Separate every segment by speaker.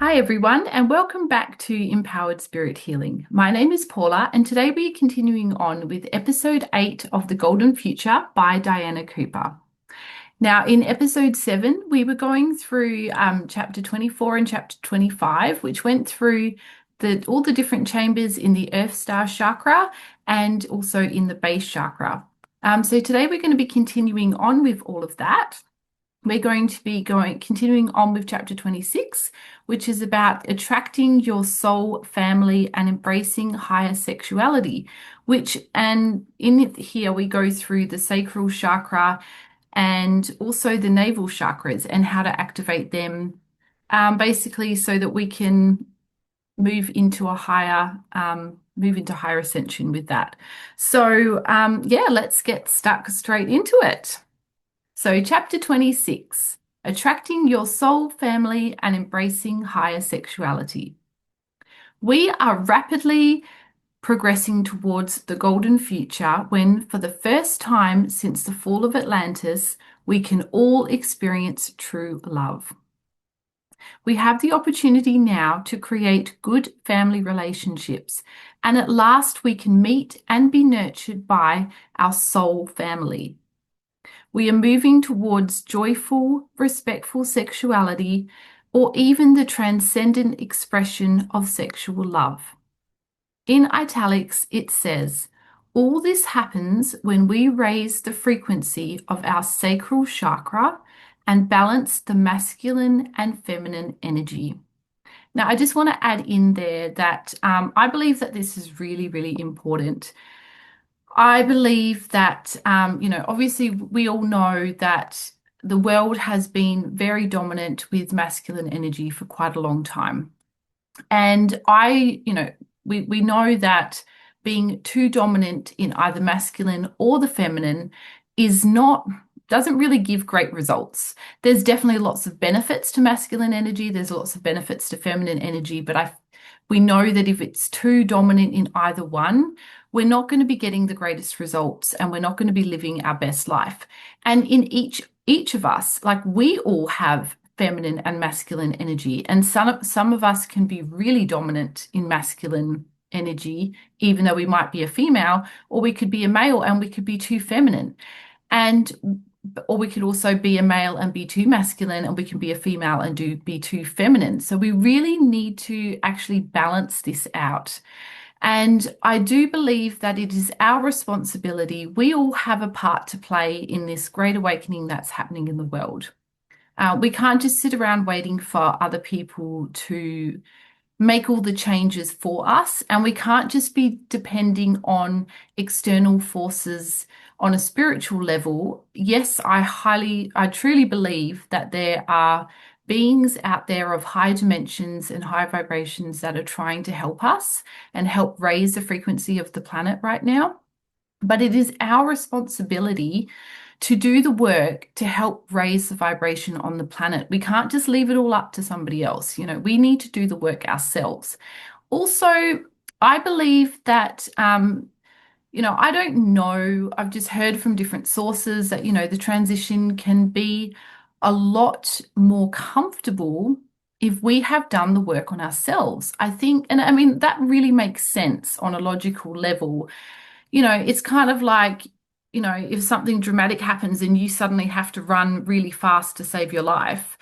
Speaker 1: Hi, everyone, and welcome back to Empowered Spirit Healing. My name is Paula, and today we're continuing on with episode 8 of The Golden Future by Diana Cooper. Now, in episode 7, we were going through chapter 24 and chapter 25, which went through all the different chambers in the Earth Star chakra and also in the base chakra. So today we're going to be continuing on with all of that. We're going to be continuing on with chapter 26, which is about attracting your soul family and embracing higher sexuality, and in here we go through the sacral chakra and also the navel chakras and how to activate them, basically so that we can move into higher ascension with that. So, yeah, let's get stuck straight into it. So, chapter 26, attracting your soul family and embracing higher sexuality. We are rapidly progressing towards the golden future when, for the first time since the fall of Atlantis, we can all experience true love. We have the opportunity now to create good family relationships, and at last we can meet and be nurtured by our soul family. We are moving towards joyful, respectful sexuality, or even the transcendent expression of sexual love. In italics, it says, all this happens when we raise the frequency of our sacral chakra and balance the masculine and feminine energy. Now, I just want to add in there that I believe that this is really, really important. I believe that, obviously we all know that the world has been very dominant with masculine energy for quite a long time. And we know that being too dominant in either masculine or the feminine doesn't really give great results. There's definitely lots of benefits to masculine energy. There's lots of benefits to feminine energy, but we know that if it's too dominant in either one, we're not going to be getting the greatest results and we're not going to be living our best life. And in each of us, like we all have feminine and masculine energy, and some of us can be really dominant in masculine energy, even though we might be a female, or we could be a male and we could be too feminine. Or we could also be a male and be too masculine, and we can be a female and be too feminine. So we really need to actually balance this out. And I do believe that it is our responsibility. We all have a part to play in this great awakening that's happening in the world. We can't just sit around waiting for other people to make all the changes for us. And we can't just be depending on external forces on a spiritual level. Yes, I truly believe that there are beings out there of high dimensions and high vibrations that are trying to help us and help raise the frequency of the planet right now. But it is our responsibility to do the work to help raise the vibration on the planet. We can't just leave it all up to somebody else. We need to do the work ourselves. Also, I believe that, I don't know, I've just heard from different sources that, the transition can be a lot more comfortable if we have done the work on ourselves. I think, and I mean, that really makes sense on a logical level. It's kind of like, if something dramatic happens and you suddenly have to run really fast to save your life,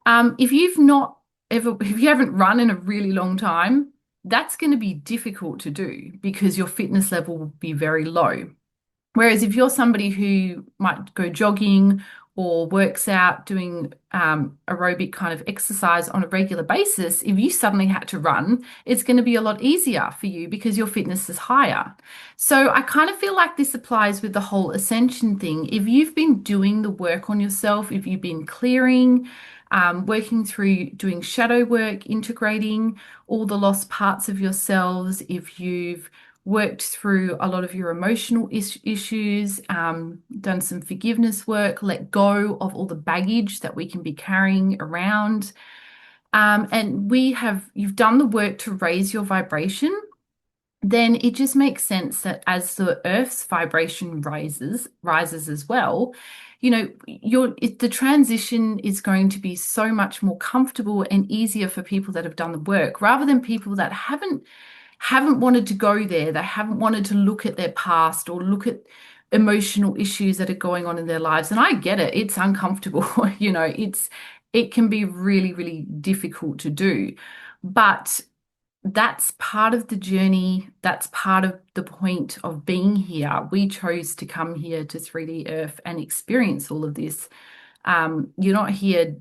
Speaker 1: if you haven't run in a really long time, that's going to be difficult to do because your fitness level will be very low. Whereas if you're somebody who might go jogging or works out doing aerobic kind of exercise on a regular basis, if you suddenly had to run, it's going to be a lot easier for you because your fitness is higher. So I kind of feel like this applies with the whole ascension thing. If you've been doing the work on yourself, if you've been clearing, working through doing shadow work, integrating all the lost parts of yourselves, if you've worked through a lot of your emotional issues, done some forgiveness work, let go of all the baggage that we can be carrying around. And you've done the work to raise your vibration. then it just makes sense that as the Earth's vibration rises as well, the transition is going to be so much more comfortable and easier for people that have done the work, rather than people that haven't wanted to go there. They haven't wanted to look at their past or look at emotional issues that are going on in their lives. And I get it. It's uncomfortable. It can be really, really difficult to do. But that's part of the journey. That's part of the point of being here. We chose to come here to 3D Earth and experience all of this. You're not here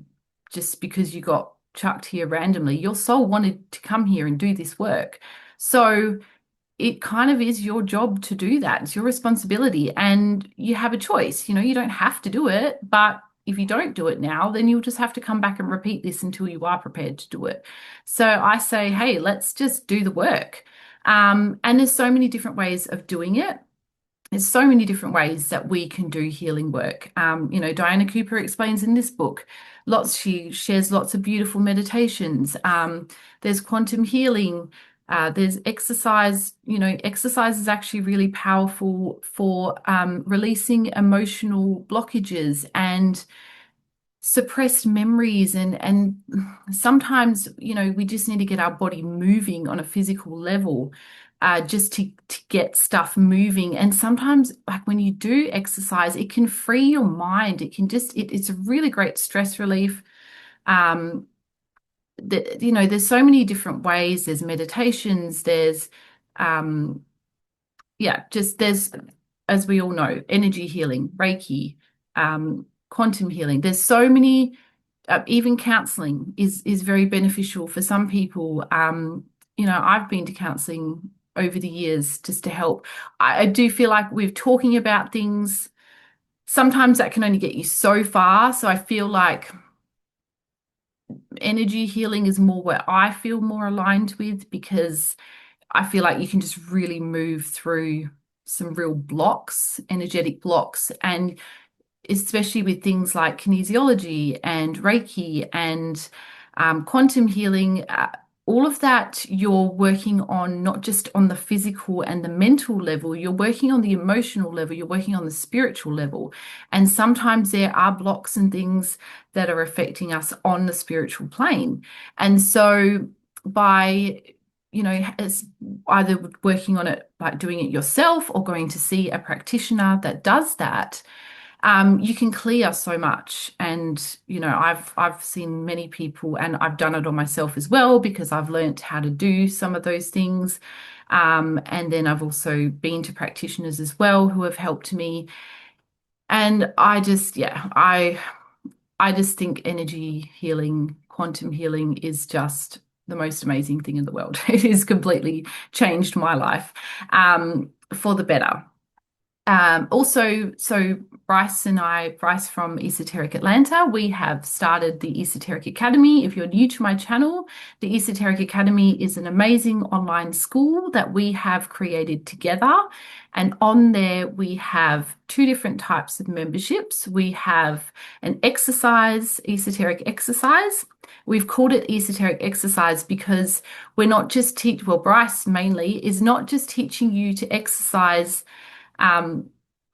Speaker 1: just because you got chucked here randomly. Your soul wanted to come here and do this work. So it kind of is your job to do that. It's your responsibility, and you have a choice. You don't have to do it, but if you don't do it now, then you'll just have to come back and repeat this until you are prepared to do it. So I say, hey, let's just do the work. And there's so many different ways of doing it. There's so many different ways that we can do healing work. Diana Cooper explains in this book, she shares lots of beautiful meditations. There's quantum healing. There's exercise. Exercise is actually really powerful for releasing emotional blockages and suppressed memories, and sometimes we just need to get our body moving on a physical level, just to get stuff moving. And sometimes, like, when you do exercise, it can free your mind. It's a really great stress relief. um there's so many different ways. There's meditations, there's um just there's, as we all know, energy healing, Reiki, quantum healing. There's so many. Even counseling is very beneficial for some people. I've been to counseling over the years just to help. I do feel like we're talking about things. Sometimes that can only get you so far. So I feel like energy healing is more where I feel more aligned with, because I feel like you can just really move through some real blocks, energetic blocks, and especially with things like kinesiology and Reiki and quantum healing. All of that, you're working on not just on the physical and the mental level, you're working on the emotional level, you're working on the spiritual level. And sometimes there are blocks and things that are affecting us on the spiritual plane. And so by it's either working on it, like doing it yourself, or going to see a practitioner that does that, you can clear so much. And I've seen many people, and I've done it on myself as well, because I've learnt how to do some of those things. And then I've also been to practitioners as well who have helped me. And I just think energy healing, quantum healing is just the most amazing thing in the world. It has completely changed my life, for the better. So Bryce from Esoteric Atlanta, we have started the Esoteric Academy. If you're new to my channel, the Esoteric Academy is an amazing online school that we have created together. And on there, we have two different types of memberships. We have an esoteric exercise. We've called it esoteric exercise because we're not just Bryce mainly is not just teaching you to exercise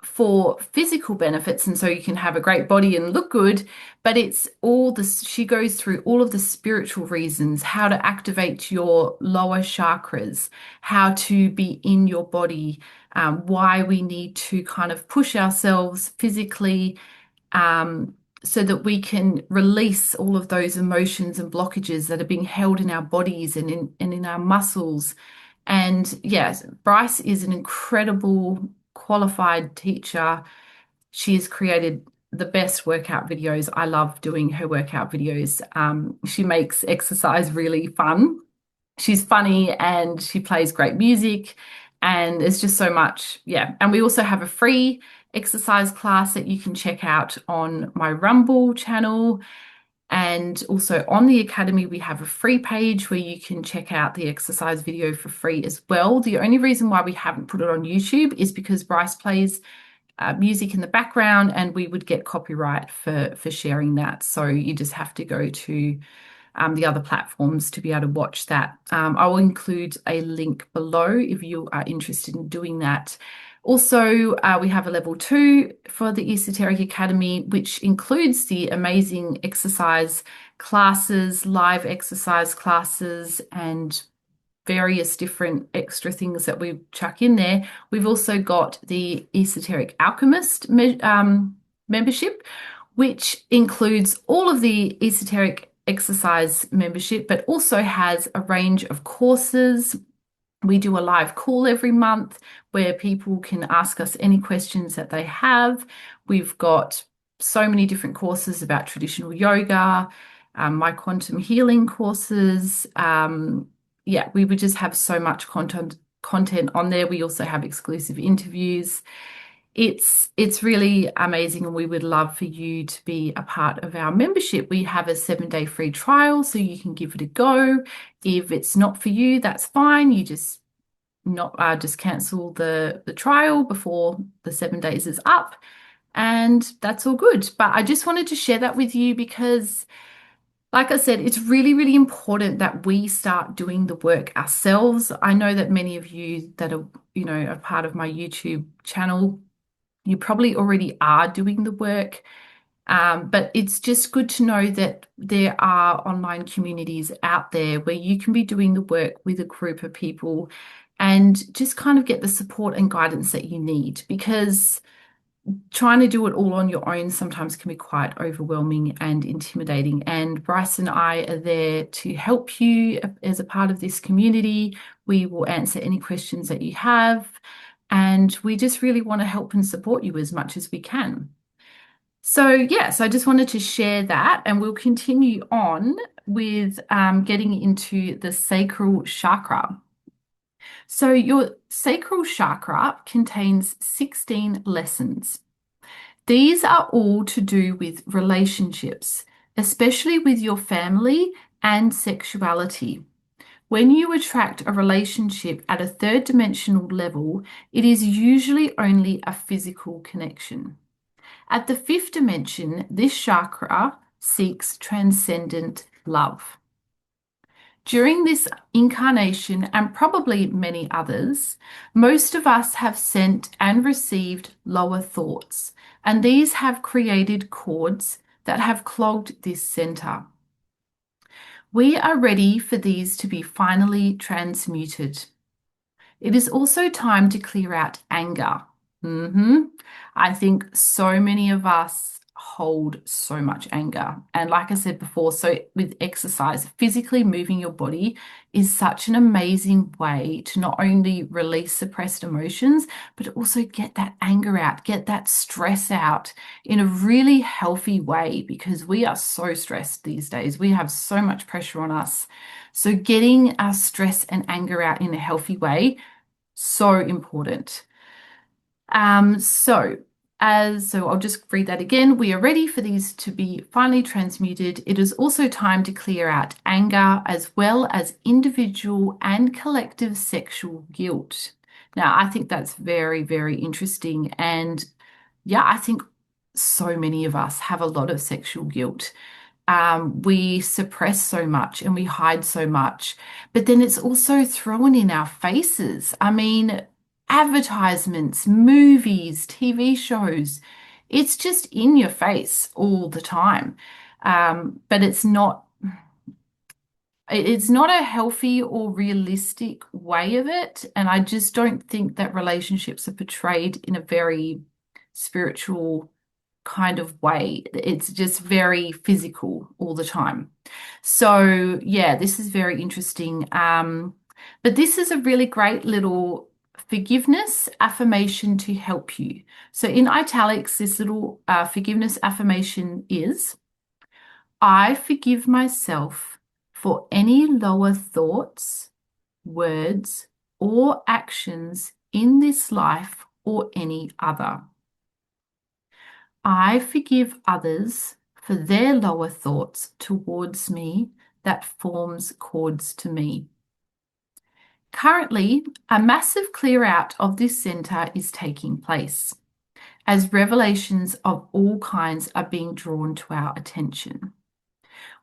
Speaker 1: for physical benefits, and so you can have a great body and look good, but it's all this. She goes through all of the spiritual reasons, how to activate your lower chakras, how to be in your body, why we need to kind of push ourselves physically, so that we can release all of those emotions and blockages that are being held in our bodies and in our muscles. And yes, Bryce is an incredible qualified teacher. She has created the best workout videos. I love doing her workout videos. She makes exercise really fun. She's funny and she plays great music, and it's just so much. Yeah. And we also have a free exercise class that you can check out on my Rumble channel. And also on the Academy, we have a free page where you can check out the exercise video for free as well. The only reason why we haven't put it on YouTube is because Bryce plays music in the background, and we would get copyright for sharing that. So you just have to go to the other platforms to be able to watch that. I will include a link below if you are interested in doing that. Also, we have a level 2 for the Esoteric Academy, which includes the amazing exercise classes, live exercise classes, and various different extra things that we chuck in there. We've also got the Esoteric Alchemist membership, which includes all of the esoteric exercise membership, but also has a range of courses. We do a live call every month where people can ask us any questions that they have. We've got so many different courses about traditional yoga, my quantum healing courses. Yeah, we would just have so much content on there. We also have exclusive interviews. It's really amazing, and we would love for you to be a part of our membership. We have a 7-day free trial, so you can give it a go. If it's not for you, that's fine. You just not just cancel the trial before the 7 days is up, and that's all good. But I just wanted to share that with you because, like I said, it's really, really important that we start doing the work ourselves. I know that many of you that are, a part of my YouTube channel, you probably already are doing the work, but it's just good to know that there are online communities out there where you can be doing the work with a group of people and just kind of get the support and guidance that you need, because trying to do it all on your own sometimes can be quite overwhelming and intimidating. And Bryce and I are there to help you as a part of this community. We will answer any questions that you have, and we just really want to help and support you as much as we can. So, yes, I just wanted to share that, and we'll continue on with getting into the sacral chakra. So, your sacral chakra contains 16 lessons. These are all to do with relationships, especially with your family and sexuality. When you attract a relationship at a third dimensional level, it is usually only a physical connection. At the fifth dimension, this chakra seeks transcendent love. During this incarnation, and probably many others, most of us have sent and received lower thoughts, and these have created cords that have clogged this center. We are ready for these to be finally transmuted. It is also time to clear out anger. I think so many of us hold so much anger. And like I said before, so with exercise, physically moving your body is such an amazing way to not only release suppressed emotions, but also get that anger out, get that stress out in a really healthy way, because we are so stressed these days. We have so much pressure on us. So getting our stress and anger out in a healthy way, so important. So I'll just read that again. We are ready for these to be finally transmuted. It is also time to clear out anger as well as individual and collective sexual guilt. Now, I think that's very, very interesting. And yeah, I think so many of us have a lot of sexual guilt. We suppress so much and we hide so much, but then it's also thrown in our faces. I mean, advertisements, movies, TV shows, it's just in your face all the time. But it's not a healthy or realistic way of it. And I just don't think that relationships are portrayed in a very spiritual kind of way. It's just very physical all the time. So yeah, this is very interesting. But this is a really great little forgiveness affirmation to help you. So in italics, this little forgiveness affirmation is: I forgive myself for any lower thoughts, words, or actions in this life or any other. I forgive others for their lower thoughts towards me that forms cords to me. Currently, a massive clear out of this center is taking place as revelations of all kinds are being drawn to our attention.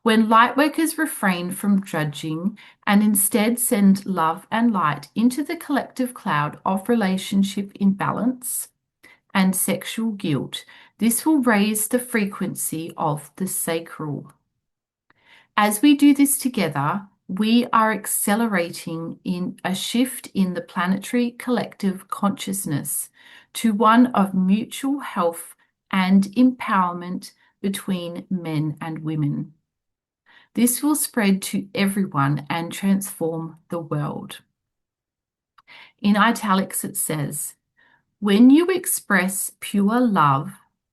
Speaker 1: When lightworkers refrain from judging and instead send love and light into the collective cloud of relationship imbalance and sexual guilt, this will raise the frequency of the sacral. As we do this together, we are accelerating in a shift in the planetary collective consciousness to one of mutual health and empowerment between men and women. This will spread to everyone and transform the world. In italics, it says, when you express pure love,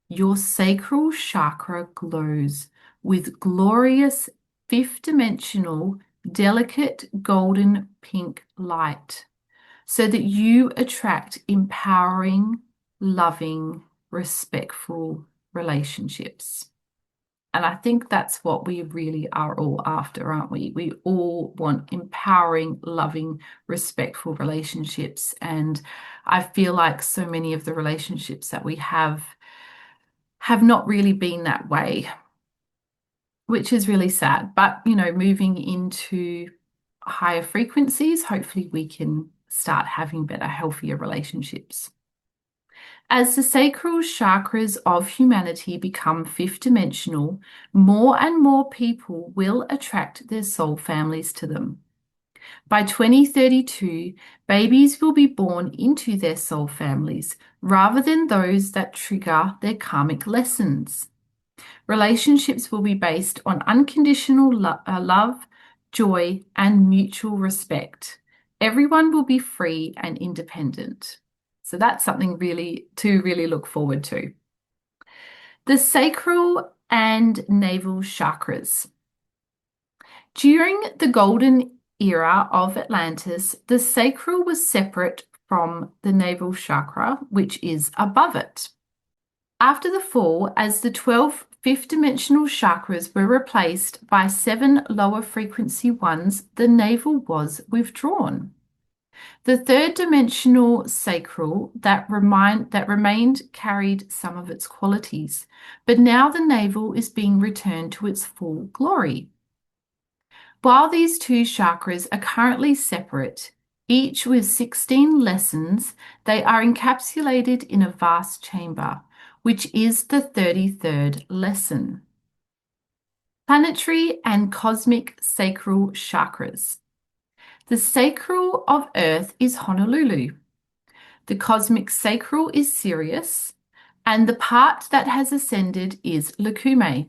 Speaker 1: your sacral chakra glows with glorious fifth dimensional, delicate golden pink light, so that you attract empowering, loving, respectful relationships. And I think that's what we really are all after, aren't we? We all want empowering, loving, respectful relationships. And I feel like so many of the relationships that we have not really been that way, which is really sad. But, moving into higher frequencies, hopefully we can start having better, healthier relationships. As the sacral chakras of humanity become fifth dimensional, more and more people will attract their soul families to them. By 2032, babies will be born into their soul families rather than those that trigger their karmic lessons. Relationships will be based on unconditional love, joy, and mutual respect. Everyone will be free and independent. So that's something to really look forward to. The sacral and navel chakras. During the golden era of Atlantis, the sacral was separate from the navel chakra, which is above it. After the fall, as the 12 fifth dimensional chakras were replaced by 7 lower frequency ones, the navel was withdrawn. The third dimensional sacral that remained carried some of its qualities, but now the navel is being returned to its full glory. While these two chakras are currently separate, each with 16 lessons, they are encapsulated in a vast chamber, which is the 33rd lesson. Planetary and cosmic sacral chakras. The sacral of Earth is Honolulu. The cosmic sacral is Sirius, and the part that has ascended is Lacumae.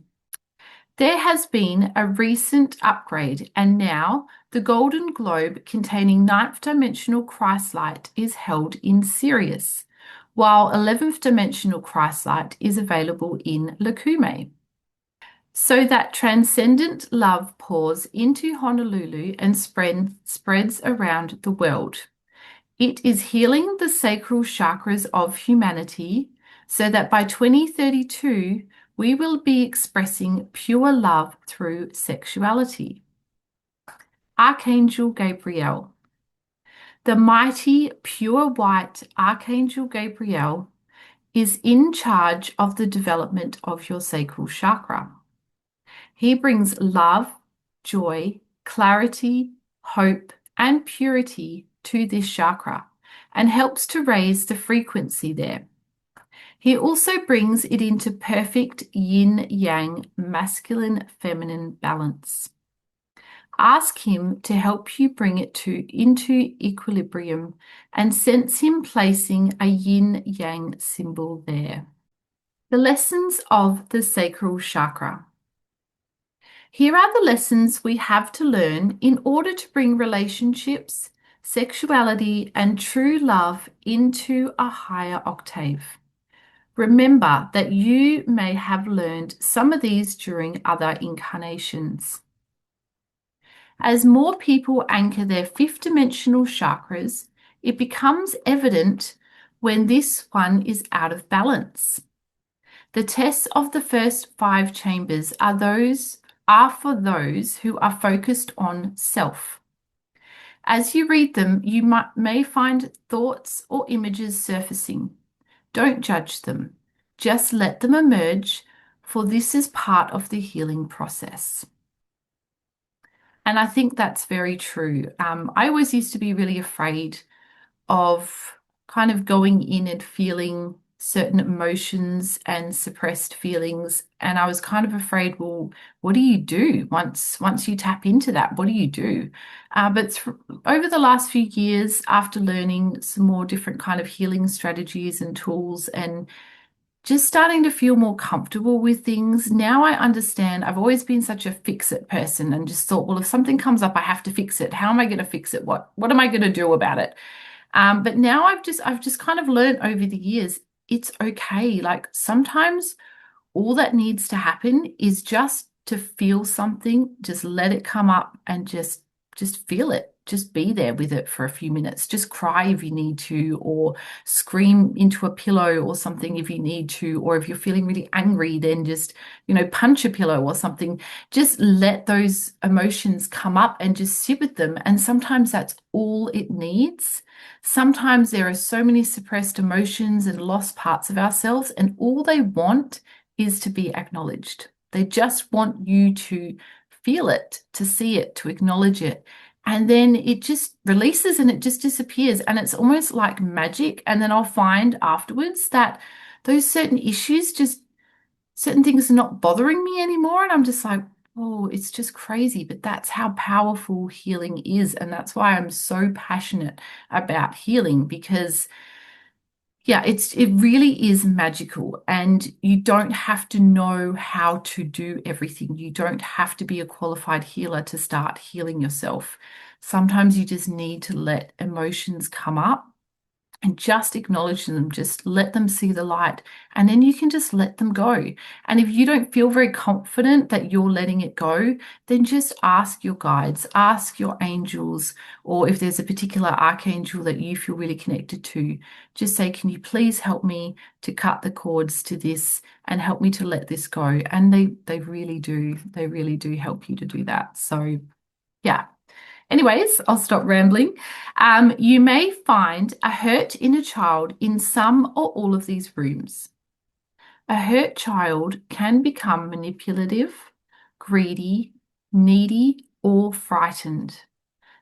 Speaker 1: There has been a recent upgrade, and now the golden globe containing ninth dimensional Christ light is held in Sirius, while 11th dimensional Christ light is available in Lacumae. So that transcendent love pours into Honolulu and spreads around the world. It is healing the sacral chakras of humanity so that by 2032, we will be expressing pure love through sexuality. Archangel Gabriel. The mighty, pure white Archangel Gabriel is in charge of the development of your sacral chakra. He brings love, joy, clarity, hope, and purity to this chakra and helps to raise the frequency there. He also brings it into perfect yin-yang, masculine-feminine balance. Ask him to help you bring it into equilibrium and sense him placing a yin-yang symbol there. The lessons of the sacral chakra. Here are the lessons we have to learn in order to bring relationships, sexuality, and true love into a higher octave. Remember that you may have learned some of these during other incarnations. As more people anchor their fifth dimensional chakras, it becomes evident when this one is out of balance. The tests of the first 5 chambers are for those who are focused on self. As you read them, you may find thoughts or images surfacing. Don't judge them. Just let them emerge, for this is part of the healing process. And I think that's very true. I always used to be really afraid of kind of going in and feeling certain emotions and suppressed feelings. And I was kind of afraid, well, what do you do once you tap into that? What do you do? Over the last few years, after learning some more different kind of healing strategies and tools and just starting to feel more comfortable with things. Now I understand. I've always been such a fix it person and just thought, well, if something comes up, I have to fix it. How am I going to fix it? What am I going to do about it? But now I've just kind of learned over the years, it's okay. Like sometimes all that needs to happen is just to feel something, just let it come up and just feel it. Just be there with it for a few minutes. Just cry if you need to, or scream into a pillow or something if you need to, or if you're feeling really angry, then just, punch a pillow or something. Just let those emotions come up and just sit with them. And sometimes that's all it needs. Sometimes there are so many suppressed emotions and lost parts of ourselves, and all they want is to be acknowledged. They just want you to feel it, to see it, to acknowledge it. And then it just releases and it just disappears. And it's almost like magic. And then I'll find afterwards that those certain issues, just certain things are not bothering me anymore. And I'm just like, oh, it's just crazy. But that's how powerful healing is. And that's why I'm so passionate about healing because yeah, it really is magical, and you don't have to know how to do everything. You don't have to be a qualified healer to start healing yourself. Sometimes you just need to let emotions come up and just acknowledge them, just let them see the light, and then you can just let them go. And if you don't feel very confident that you're letting it go, then just ask your guides, ask your angels, or if there's a particular archangel that you feel really connected to, just say, can you please help me to cut the cords to this and help me to let this go? And they really do help you to do that. So yeah. Anyways, I'll stop rambling. You may find a hurt inner child in some or all of these rooms. A hurt child can become manipulative, greedy, needy, or frightened.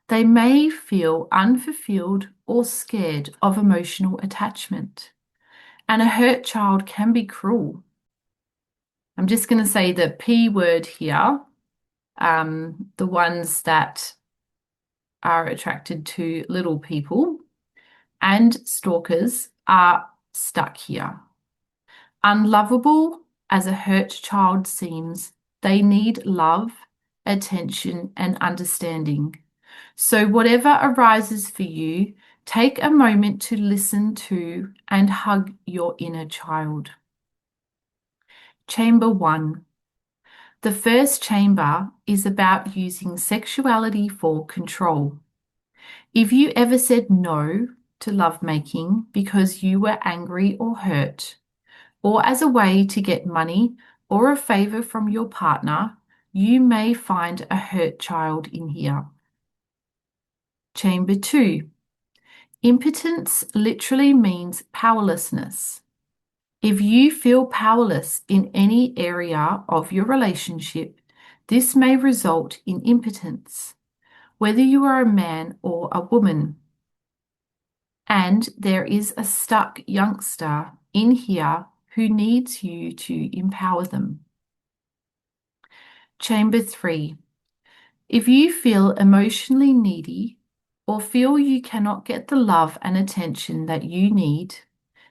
Speaker 1: They may feel unfulfilled or scared of emotional attachment. And a hurt child can be cruel. I'm just going to say the P word here, the ones that are attracted to little people and stalkers are stuck here. Unlovable as a hurt child seems, they need love, attention, and understanding. So, whatever arises for you, take a moment to listen to and hug your inner child. Chamber 1. The first chamber is about using sexuality for control. If you ever said no to lovemaking because you were angry or hurt, or as a way to get money or a favor from your partner, you may find a hurt child in here. Chamber 2. Impotence literally means powerlessness. If you feel powerless in any area of your relationship, this may result in impotence, whether you are a man or a woman. And there is a stuck youngster in here who needs you to empower them. Chamber 3. If you feel emotionally needy or feel you cannot get the love and attention that you need,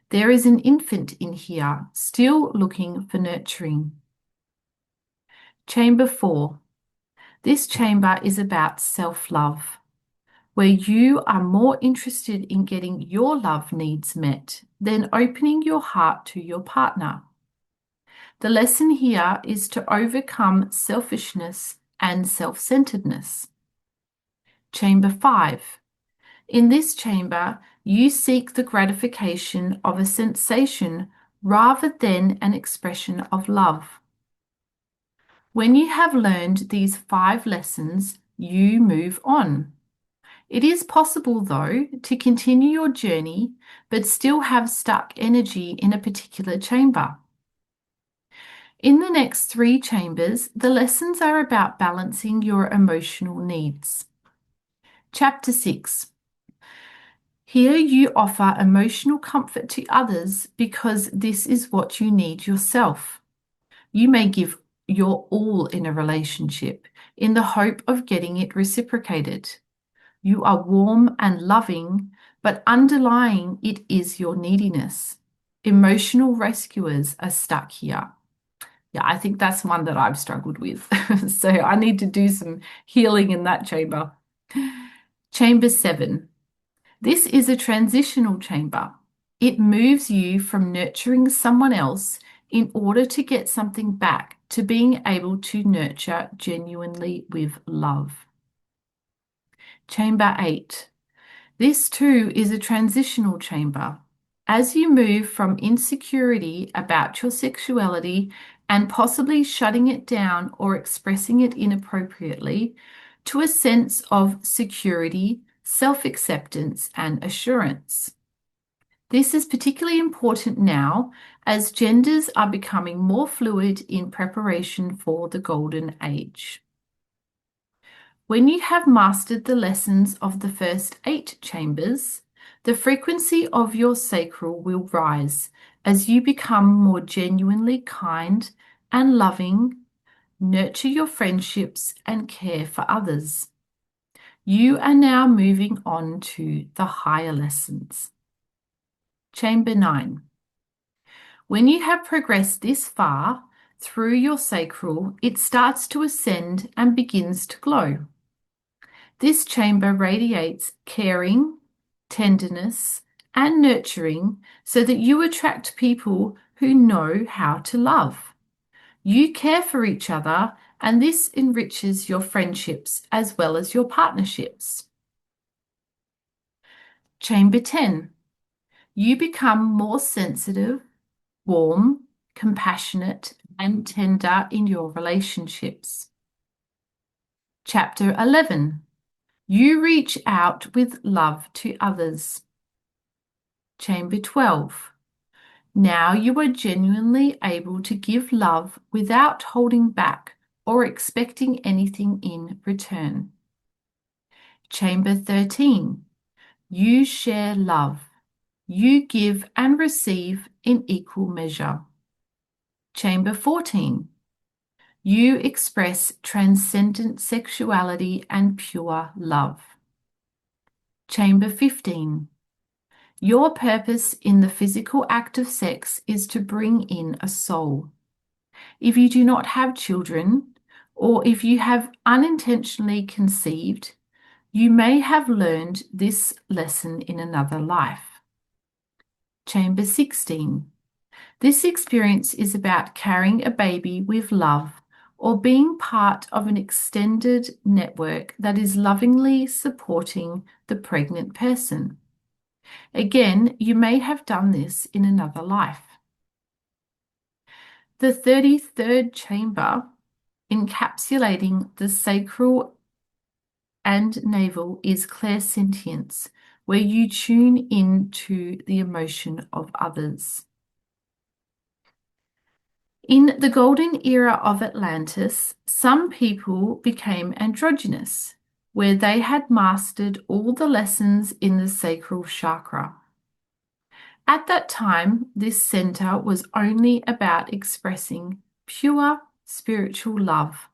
Speaker 1: there is an infant in here still looking for nurturing. Chamber 4. This chamber is about self-love, where you are more interested in getting your love needs met than opening your heart to your partner. The lesson here is to overcome selfishness and self-centeredness. Chamber 5. In this chamber, you seek the gratification of a sensation rather than an expression of love. When you have learned these 5 lessons, you move on. It is possible, though, to continue your journey but still have stuck energy in a particular chamber. In the next 3 chambers, the lessons are about balancing your emotional needs. Chapter 6. Here you offer emotional comfort to others because this is what you need yourself. You may give your all in a relationship in the hope of getting it reciprocated. You are warm and loving, but underlying it is your neediness. Emotional rescuers are stuck here. Yeah, I think that's one that I've struggled with. So I need to do some healing in that chamber. Chamber 7. This is a transitional chamber. It moves you from nurturing someone else in order to get something back to being able to nurture genuinely with love. Chamber 8. This too is a transitional chamber. As you move from insecurity about your sexuality and possibly shutting it down or expressing it inappropriately to a sense of security, self-acceptance, and assurance. This is particularly important now as genders are becoming more fluid in preparation for the golden age. When you have mastered the lessons of the first 8 chambers, the frequency of your sacral will rise as you become more genuinely kind and loving, nurture your friendships, and care for others. You are now moving on to the higher lessons. Chamber 9. When you have progressed this far through your sacral, it starts to ascend and begins to glow. This chamber radiates caring, tenderness, and nurturing so that you attract people who know how to love. You care for each other, and this enriches your friendships as well as your partnerships. Chamber 10. You become more sensitive, warm, compassionate, and tender in your relationships. Chapter 11. You reach out with love to others. Chamber 12. Now you are genuinely able to give love without holding back or expecting anything in return. Chamber 13. You share love. You give and receive in equal measure. Chamber 14. You express transcendent sexuality and pure love. Chamber 15. Your purpose in the physical act of sex is to bring in a soul. If you do not have children, or if you have unintentionally conceived, you may have learned this lesson in another life. Chamber 16. This experience is about carrying a baby with love or being part of an extended network that is lovingly supporting the pregnant person. Again, you may have done this in another life. The 33rd chamber, encapsulating the sacral and navel, is clairsentience, where you tune into the emotion of others. In the golden era of Atlantis, some people became androgynous, where they had mastered all the lessons in the sacral chakra. At that time, this center was only about expressing pure spiritual love,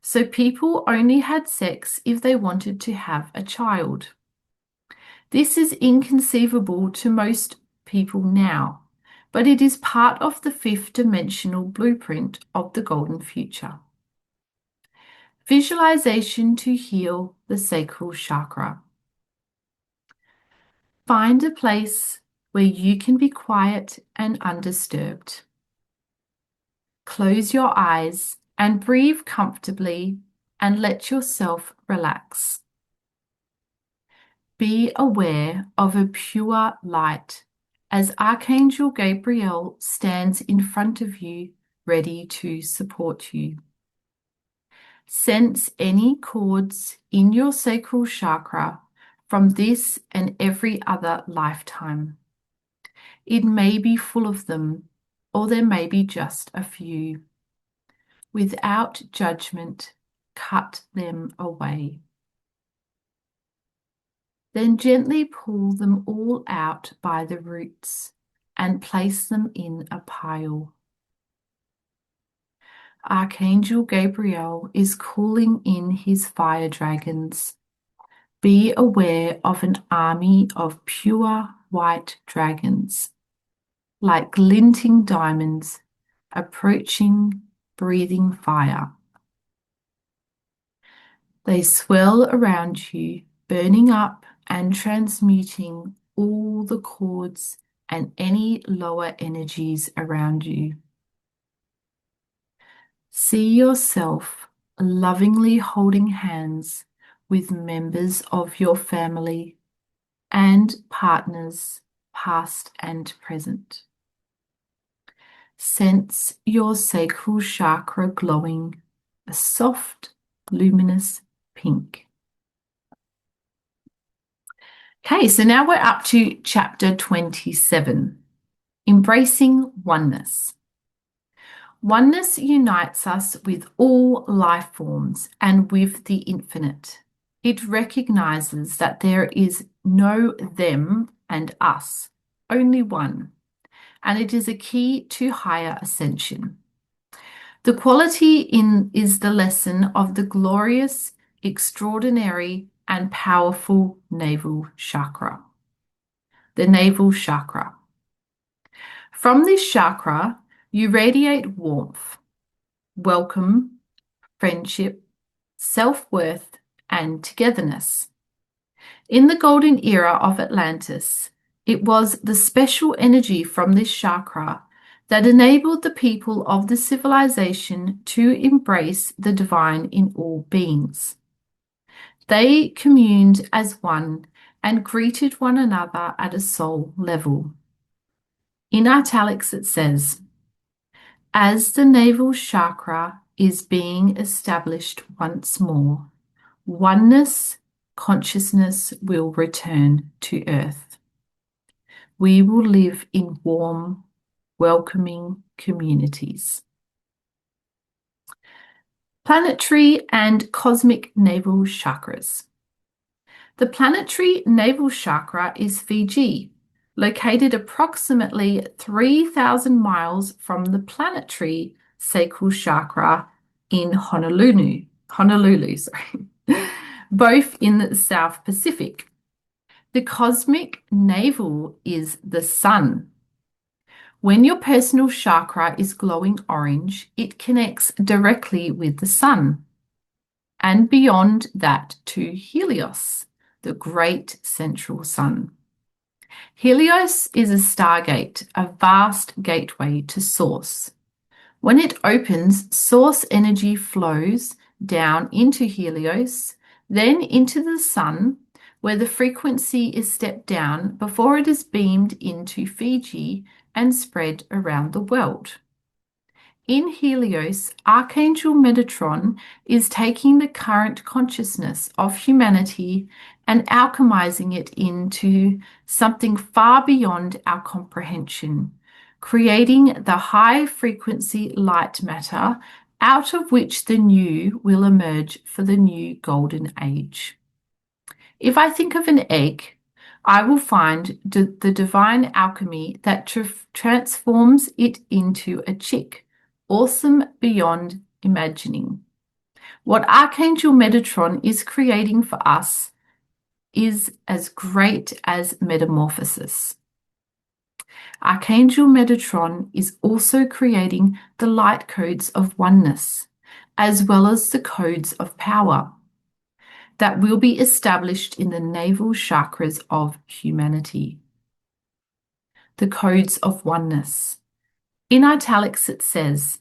Speaker 1: so people only had sex if they wanted to have a child. This is inconceivable to most people now, but it is part of the 5th dimensional blueprint of the golden future. Visualization to heal the sacral chakra. Find a place where you can be quiet and undisturbed. Close your eyes and breathe comfortably and let yourself relax. Be aware of a pure light as Archangel Gabriel stands in front of you, ready to support you. Sense any cords in your sacral chakra from this and every other lifetime. It may be full of them, or there may be just a few. without judgment, cut them away. Then gently pull them all out by the roots and place them in a pile. Archangel Gabriel is calling in his fire dragons. Be aware of an army of pure white dragons, like glinting diamonds, approaching, breathing fire. They swirl around you, burning up and transmuting all the cords and any lower energies around you. See yourself lovingly holding hands with members of your family and partners, past and present. Sense your sacral chakra glowing, a soft, luminous pink. Okay, so now we're up to chapter 27, Embracing Oneness. Oneness unites us with all life forms and with the infinite. It recognizes that there is no them and us, only one, and it is a key to higher ascension. The quality is the lesson of the glorious, extraordinary, and powerful navel chakra. The navel chakra. From this chakra, you radiate warmth, welcome, friendship, self-worth, and togetherness. In the golden era of Atlantis, it was the special energy from this chakra that enabled the people of the civilization to embrace the divine in all beings. They communed as one and greeted one another at a soul level. In italics it says, as the navel chakra is being established once more, oneness consciousness will return to Earth. We will live in warm, welcoming communities. Planetary and cosmic navel chakras. The planetary navel chakra is Fiji, located approximately 3,000 miles from the planetary sacral chakra in Honolulu, both in the South Pacific. The cosmic navel is the sun. When your personal chakra is glowing orange, it connects directly with the sun, and beyond that to Helios, the great central sun. Helios is a stargate, a vast gateway to source. When it opens, source energy flows down into Helios, then into the sun, where the frequency is stepped down before it is beamed into Fiji and spread around the world. In Helios, Archangel Metatron is taking the current consciousness of humanity and alchemizing it into something far beyond our comprehension, creating the high-frequency light matter out of which the new will emerge for the new golden age. If I think of an egg, I will find the divine alchemy that transforms it into a chick, awesome beyond imagining. What Archangel Metatron is creating for us is as great as metamorphosis. Archangel Metatron is also creating the light codes of oneness, as well as the codes of power that will be established in the navel chakras of humanity. The codes of oneness. In italics it says,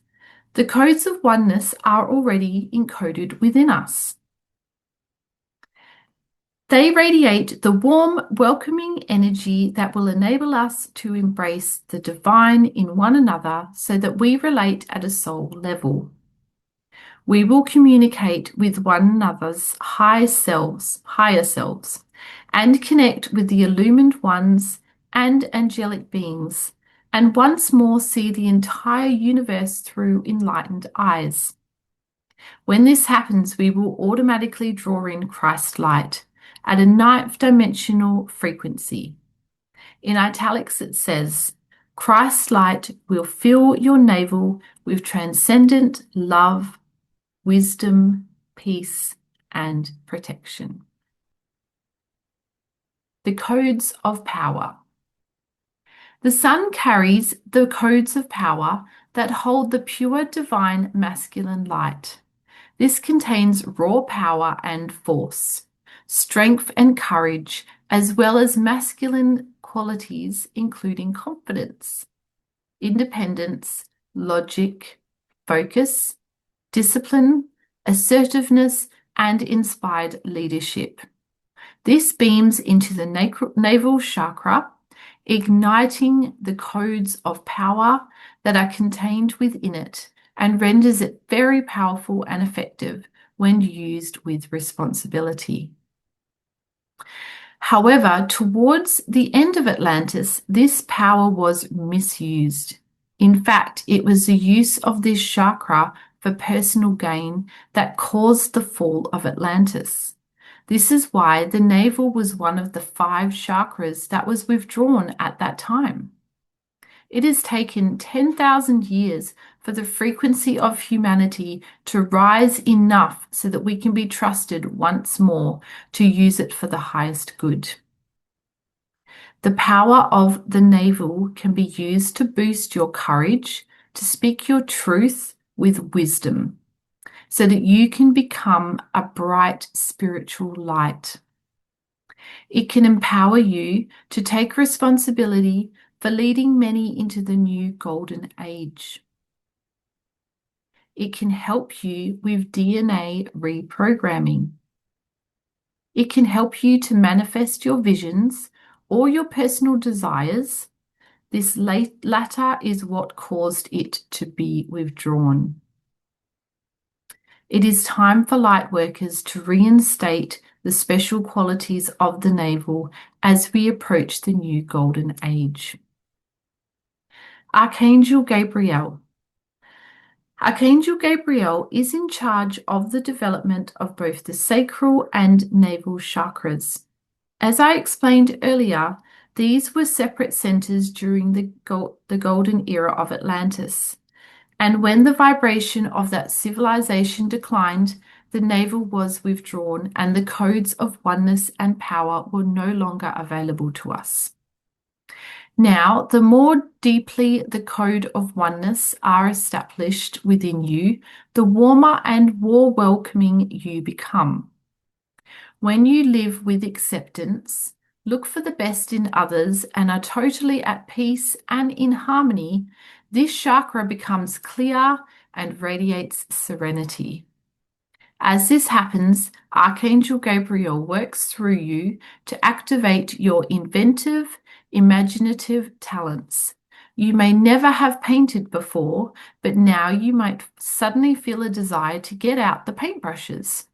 Speaker 1: the codes of oneness are already encoded within us. They radiate the warm, welcoming energy that will enable us to embrace the divine in one another so that we relate at a soul level. We will communicate with one another's higher selves, and connect with the illumined ones and angelic beings, and once more see the entire universe through enlightened eyes. When this happens, we will automatically draw in Christ light at a ninth dimensional frequency. In italics, it says, Christ light will fill your navel with transcendent love, wisdom, peace, and protection. The codes of power. The sun carries the codes of power that hold the pure divine masculine light. This contains raw power and force, strength and courage, as well as masculine qualities, including confidence, independence, logic, focus, discipline, assertiveness, and inspired leadership. This beams into the navel chakra, igniting the codes of power that are contained within it and renders it very powerful and effective when used with responsibility. However, towards the end of Atlantis, this power was misused. In fact, it was the use of this chakra for personal gain that caused the fall of Atlantis. This is why the navel was one of the 5 chakras that was withdrawn at that time. It has taken 10,000 years for the frequency of humanity to rise enough so that we can be trusted once more to use it for the highest good. The power of the navel can be used to boost your courage, to speak your truth with wisdom, so that you can become a bright spiritual light. It can empower you to take responsibility for leading many into the new golden age. It can help you with DNA reprogramming. It can help you to manifest your visions or your personal desires. This latter is what caused it to be withdrawn. It is time for lightworkers to reinstate the special qualities of the navel as we approach the new golden age. Archangel Gabriel. Archangel Gabriel is in charge of the development of both the sacral and navel chakras. As I explained earlier, these were separate centers during the golden era of Atlantis. And when the vibration of that civilization declined, the navel was withdrawn and the codes of oneness and power were no longer available to us. Now, the more deeply the code of oneness are established within you, the warmer and more welcoming you become. When you live with acceptance, look for the best in others, and are totally at peace and in harmony, this chakra becomes clear and radiates serenity. As this happens, Archangel Gabriel works through you to activate your inventive, imaginative talents. You may never have painted before, but now you might suddenly feel a desire to get out the paintbrushes.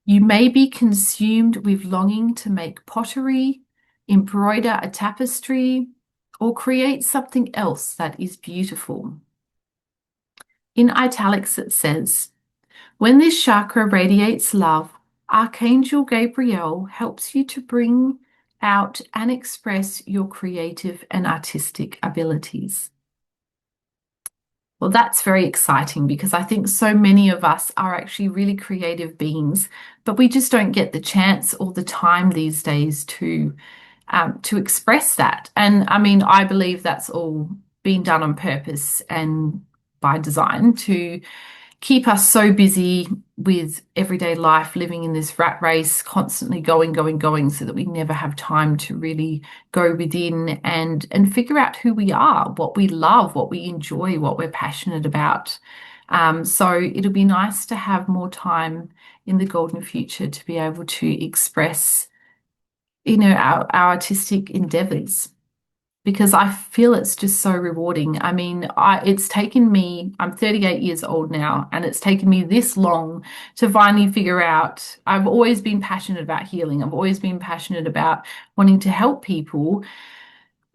Speaker 1: You may be consumed with longing to make pottery, embroider a tapestry, or create something else that is beautiful. In italics it says, when this chakra radiates love, Archangel Gabriel helps you to bring out and express your creative and artistic abilities. Well, that's very exciting because I think so many of us are actually really creative beings, but we just don't get the chance or the time these days to express that. And I mean, I believe that's all been done on purpose and by design to keep us so busy with everyday life, living in this rat race, constantly going, so that we never have time to really go within and figure out who we are, what we love, what we enjoy, what we're passionate about. So it'll be nice to have more time in the golden future to be able to express, our artistic endeavors, because I feel it's just so rewarding. I mean, it's taken me, I'm 38 years old now, and it's taken me this long to finally figure out, I've always been passionate about healing. I've always been passionate about wanting to help people.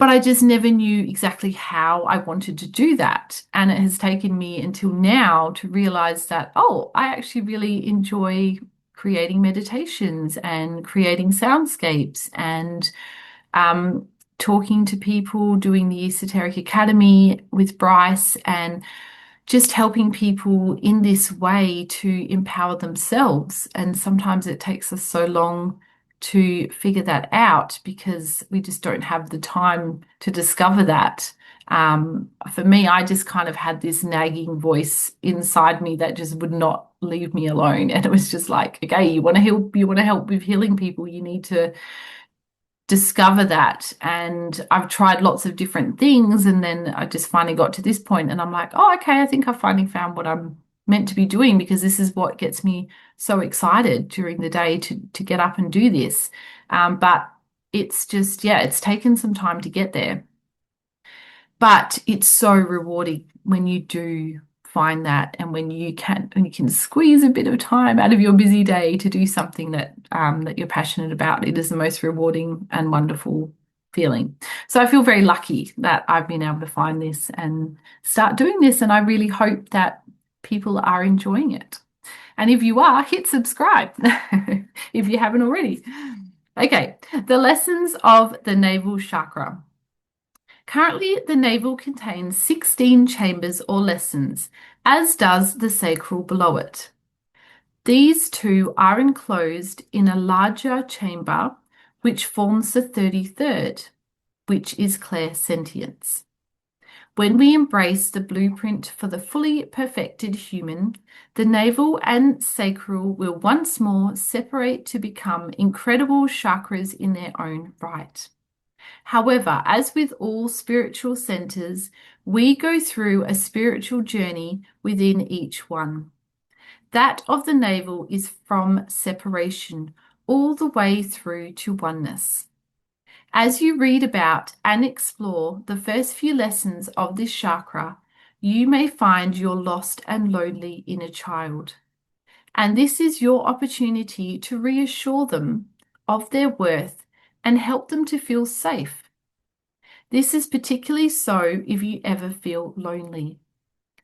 Speaker 1: But I just never knew exactly how I wanted to do that. And it has taken me until now to realize that, oh, I actually really enjoy creating meditations and creating soundscapes and um, talking to people, doing the Esoteric Academy with Bryce, and just helping people in this way to empower themselves. And sometimes it takes us so long to figure that out because we just don't have the time to discover that. For me, I just kind of had this nagging voice inside me that just would not leave me alone. And it was just like, okay, you want to help with healing people, you need to discover that. And I've tried lots of different things. And then I just finally got to this point and I'm like, oh, okay, I think I finally found what I'm meant to be doing because this is what gets me so excited during the day to get up and do this. But it's just, yeah, it's taken some time to get there. But it's so rewarding when you do find that and when you can squeeze a bit of time out of your busy day to do something that you're passionate about. It is the most rewarding and wonderful feeling. So I feel very lucky that I've been able to find this and start doing this, and I really hope that people are enjoying it. And if you are, hit subscribe if you haven't already. Okay, the lessons of the navel chakra. Currently, the navel contains 16 chambers or lessons, as does the sacral below it. These two are enclosed in a larger chamber, which forms the 33rd, which is clairsentience. When we embrace the blueprint for the fully perfected human, the navel and sacral will once more separate to become incredible chakras in their own right. However, as with all spiritual centers, we go through a spiritual journey within each one. That of the navel is from separation all the way through to oneness. As you read about and explore the first few lessons of this chakra, you may find your lost and lonely inner child. And this is your opportunity to reassure them of their worth and help them to feel safe. This is particularly so if you ever feel lonely.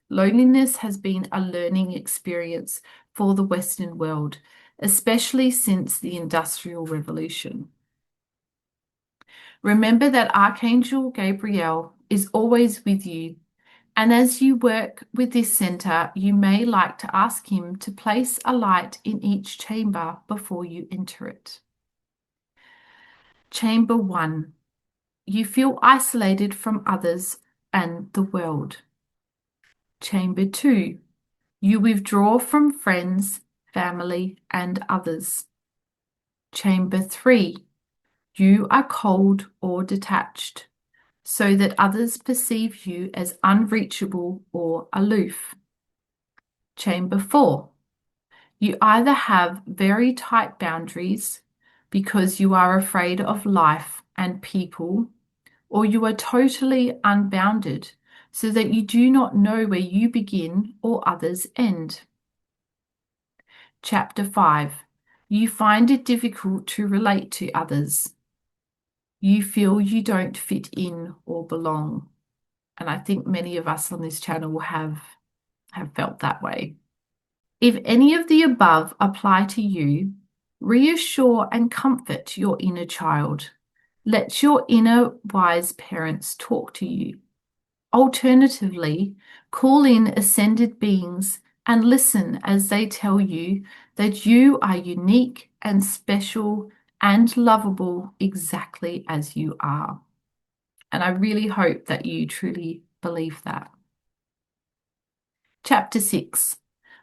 Speaker 1: Loneliness has been a learning experience for the Western world, especially since the Industrial Revolution. Remember that Archangel Gabriel is always with you, and as you work with this center, you may like to ask him to place a light in each chamber before you enter it. Chamber 1. You feel isolated from others and the world. Chamber 2. You withdraw from friends, family, and others. Chamber 3. You are cold or detached, so that others perceive you as unreachable or aloof. Chamber 4. You either have very tight boundaries because you are afraid of life and people, or you are totally unbounded so that you do not know where you begin or others end. Chapter 5. You find it difficult to relate to others. You feel you don't fit in or belong. And I think many of us on this channel have felt that way. If any of the above apply to you, reassure and comfort your inner child. Let your inner wise parents talk to you. Alternatively, call in ascended beings and listen as they tell you that you are unique and special and lovable exactly as you are. And I really hope that you truly believe that. Chapter 6.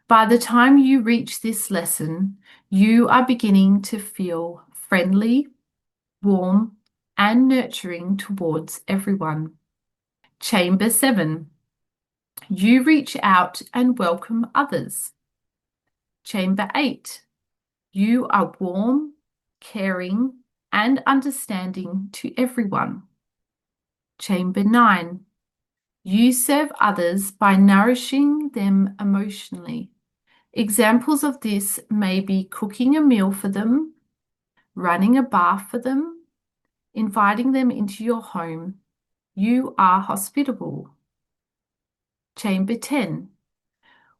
Speaker 1: By the time you reach this lesson, you are beginning to feel friendly, warm, and nurturing towards everyone. Chamber 7. You reach out and welcome others. Chamber 8. You are warm, caring, and understanding to everyone. Chamber 9. You serve others by nourishing them emotionally. Examples of this may be cooking a meal for them, running a bath for them, inviting them into your home, You are hospitable. Chamber 10.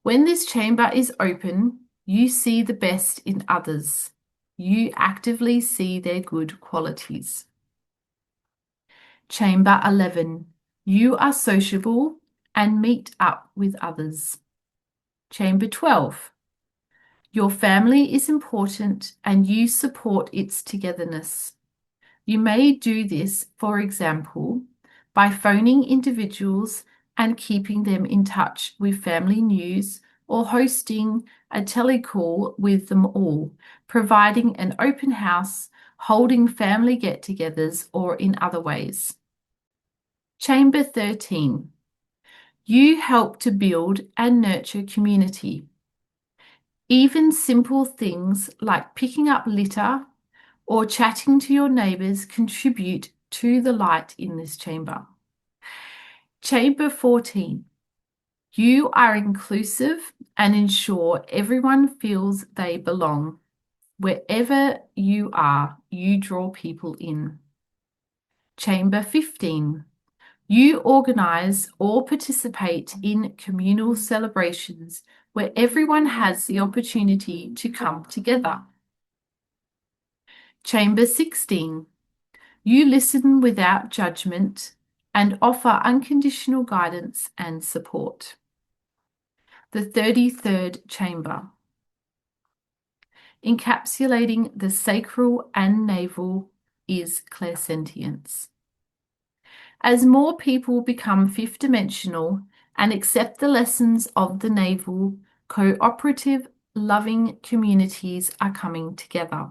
Speaker 1: When this chamber is open, you see the best in others. You actively see their good qualities. Chamber 11. You are sociable and meet up with others. Chamber 12. Your family is important and you support its togetherness. You may do this, for example, by phoning individuals and keeping them in touch with family news or hosting a telecall with them all, providing an open house, holding family get-togethers, or in other ways. Chamber 13. You help to build and nurture community. Even simple things like picking up litter or chatting to your neighbours contribute to the light in this chamber. Chamber 14. You are inclusive and ensure everyone feels they belong. Wherever you are, you draw people in. Chamber 15. You organise or participate in communal celebrations where everyone has the opportunity to come together. Chamber 16. You listen without judgment and offer unconditional guidance and support. The 33rd chamber. Encapsulating the sacral and navel is clairsentience. As more people become fifth dimensional and accept the lessons of the navel, cooperative, loving communities are coming together.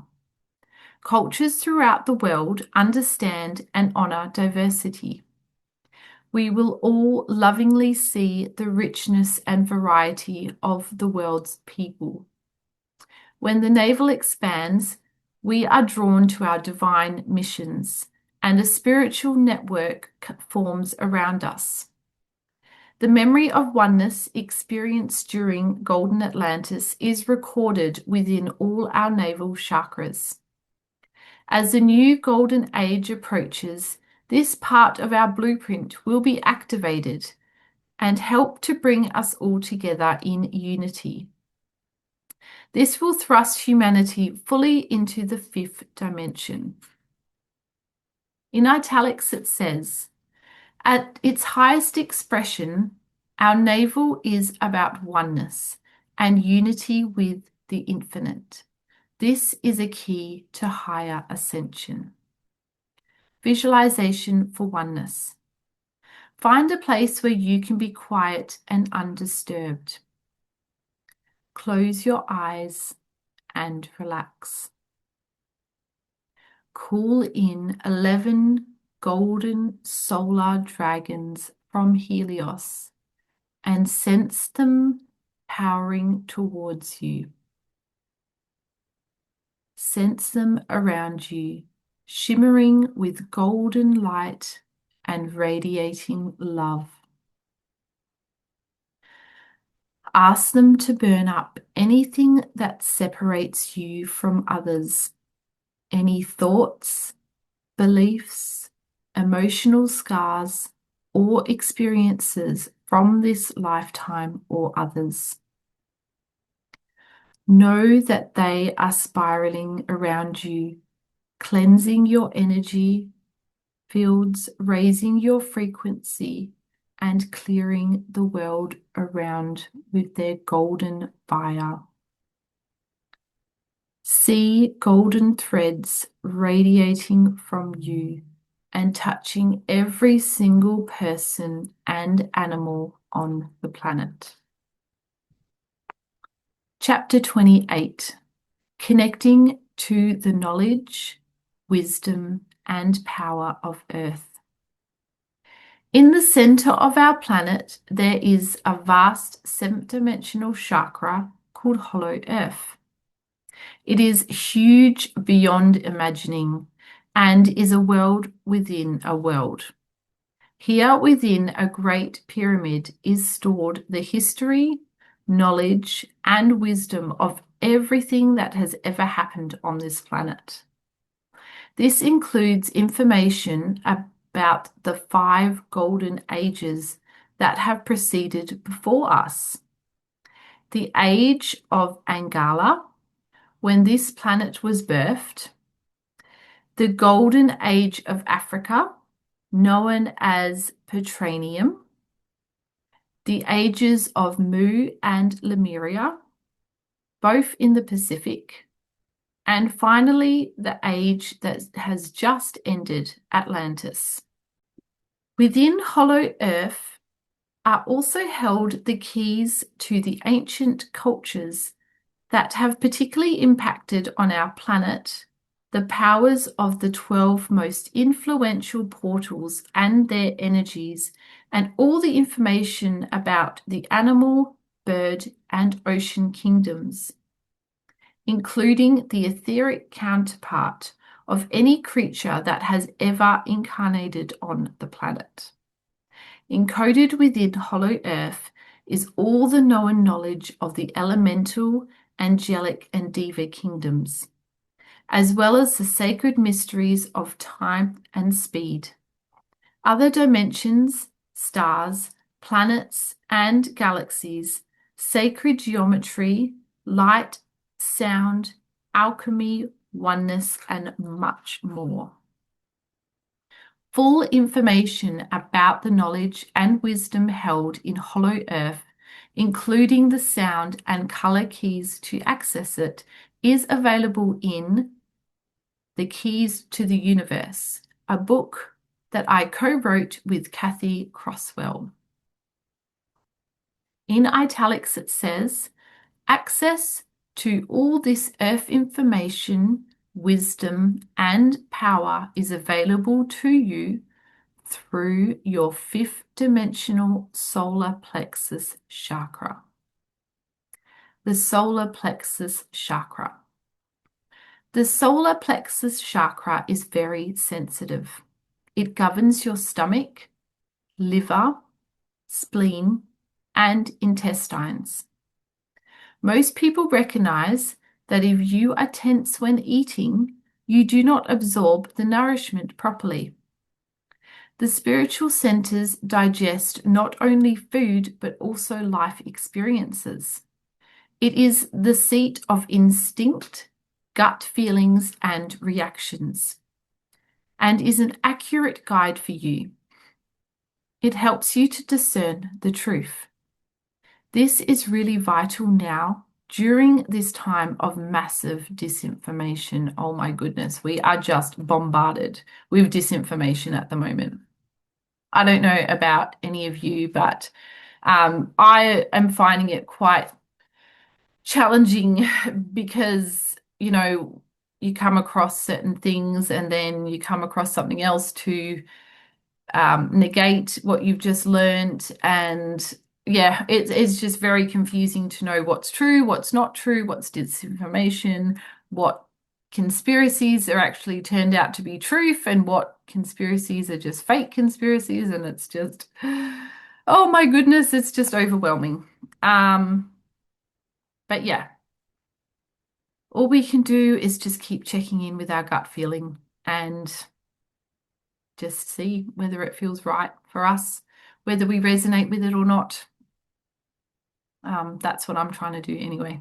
Speaker 1: Cultures throughout the world understand and honour diversity. We will all lovingly see the richness and variety of the world's people. When the navel expands, we are drawn to our divine missions, and a spiritual network forms around us. The memory of oneness experienced during Golden Atlantis is recorded within all our navel chakras. As the new golden age approaches, this part of our blueprint will be activated and help to bring us all together in unity. This will thrust humanity fully into the fifth dimension. In italics it says, at its highest expression, our navel is about oneness and unity with the infinite. This is a key to higher ascension. Visualization for oneness. Find a place where you can be quiet and undisturbed. Close your eyes and relax. Call in 11 golden solar dragons from Helios and sense them powering towards you. Sense them around you, shimmering with golden light and radiating love. Ask them to burn up anything that separates you from others, any thoughts, beliefs, emotional scars, or experiences from this lifetime or others. Know that they are spiraling around you, cleansing your energy fields, raising your frequency, and clearing the world around with their golden fire. See golden threads radiating from you and touching every single person and animal on the planet. Chapter 28. Connecting to the knowledge, wisdom, and power of Earth. In the center of our planet, there is a vast seventh dimensional chakra called Hollow Earth. It is huge beyond imagining and is a world within a world. Here within a great pyramid is stored the history, knowledge, and wisdom of everything that has ever happened on this planet. This includes information about the 5 golden ages that have preceded before us. The age of Angala, when this planet was birthed, the golden age of Africa, known as Petranium, the ages of Mu and Lemuria, both in the Pacific, and finally the age that has just ended, Atlantis. Within Hollow Earth are also held the keys to the ancient cultures that have particularly impacted on our planet, the powers of the 12 most influential portals and their energies, and all the information about the animal, bird, and ocean kingdoms, including the etheric counterpart of any creature that has ever incarnated on the planet. Encoded within Hollow Earth is all the known knowledge of the elemental, angelic, and diva kingdoms, as well as the sacred mysteries of time and speed. Other dimensions, stars, planets, and galaxies, sacred geometry, light, sound, alchemy, oneness, and much more. Full information about the knowledge and wisdom held in Hollow Earth, including the sound and color keys to access it, is available in The Keys to the Universe, a book that I co-wrote with Kathy Crosswell. In italics it says, access to all this earth information, wisdom, and power is available to you through your 5th dimensional solar plexus chakra. The solar plexus chakra. The solar plexus chakra is very sensitive. It governs your stomach, liver, spleen, and intestines. Most people recognize that if you are tense when eating, you do not absorb the nourishment properly. The spiritual centers digest not only food, but also life experiences. It is the seat of instinct, gut feelings, and reactions, and is an accurate guide for you. It helps you to discern the truth. This is really vital now during this time of massive disinformation. Oh my goodness, we are just bombarded with disinformation at the moment. I don't know about any of you, but I am finding it quite challenging because, you come across certain things and then you come across something else to negate what you've just learned. And yeah, it's just very confusing to know what's true, what's not true, what's disinformation, what conspiracies are actually turned out to be truth, and what conspiracies are just fake conspiracies. And it's just, oh my goodness, it's just overwhelming. But yeah, all we can do is just keep checking in with our gut feeling and just see whether it feels right for us, whether we resonate with it or not. That's what I'm trying to do anyway.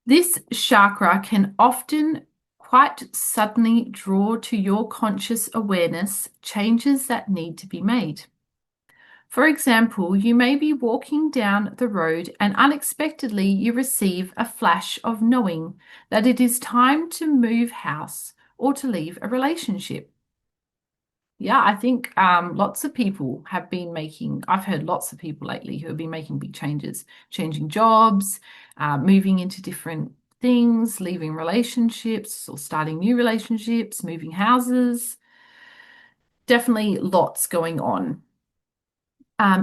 Speaker 1: This chakra can often quite suddenly draw to your conscious awareness changes that need to be made. For example, you may be walking down the road and unexpectedly you receive a flash of knowing that it is time to move house or to leave a relationship. Yeah, I think lots of people have been I've heard lots of people lately who have been making big changes, changing jobs, moving into different things, leaving relationships or starting new relationships, moving houses. Definitely lots going on.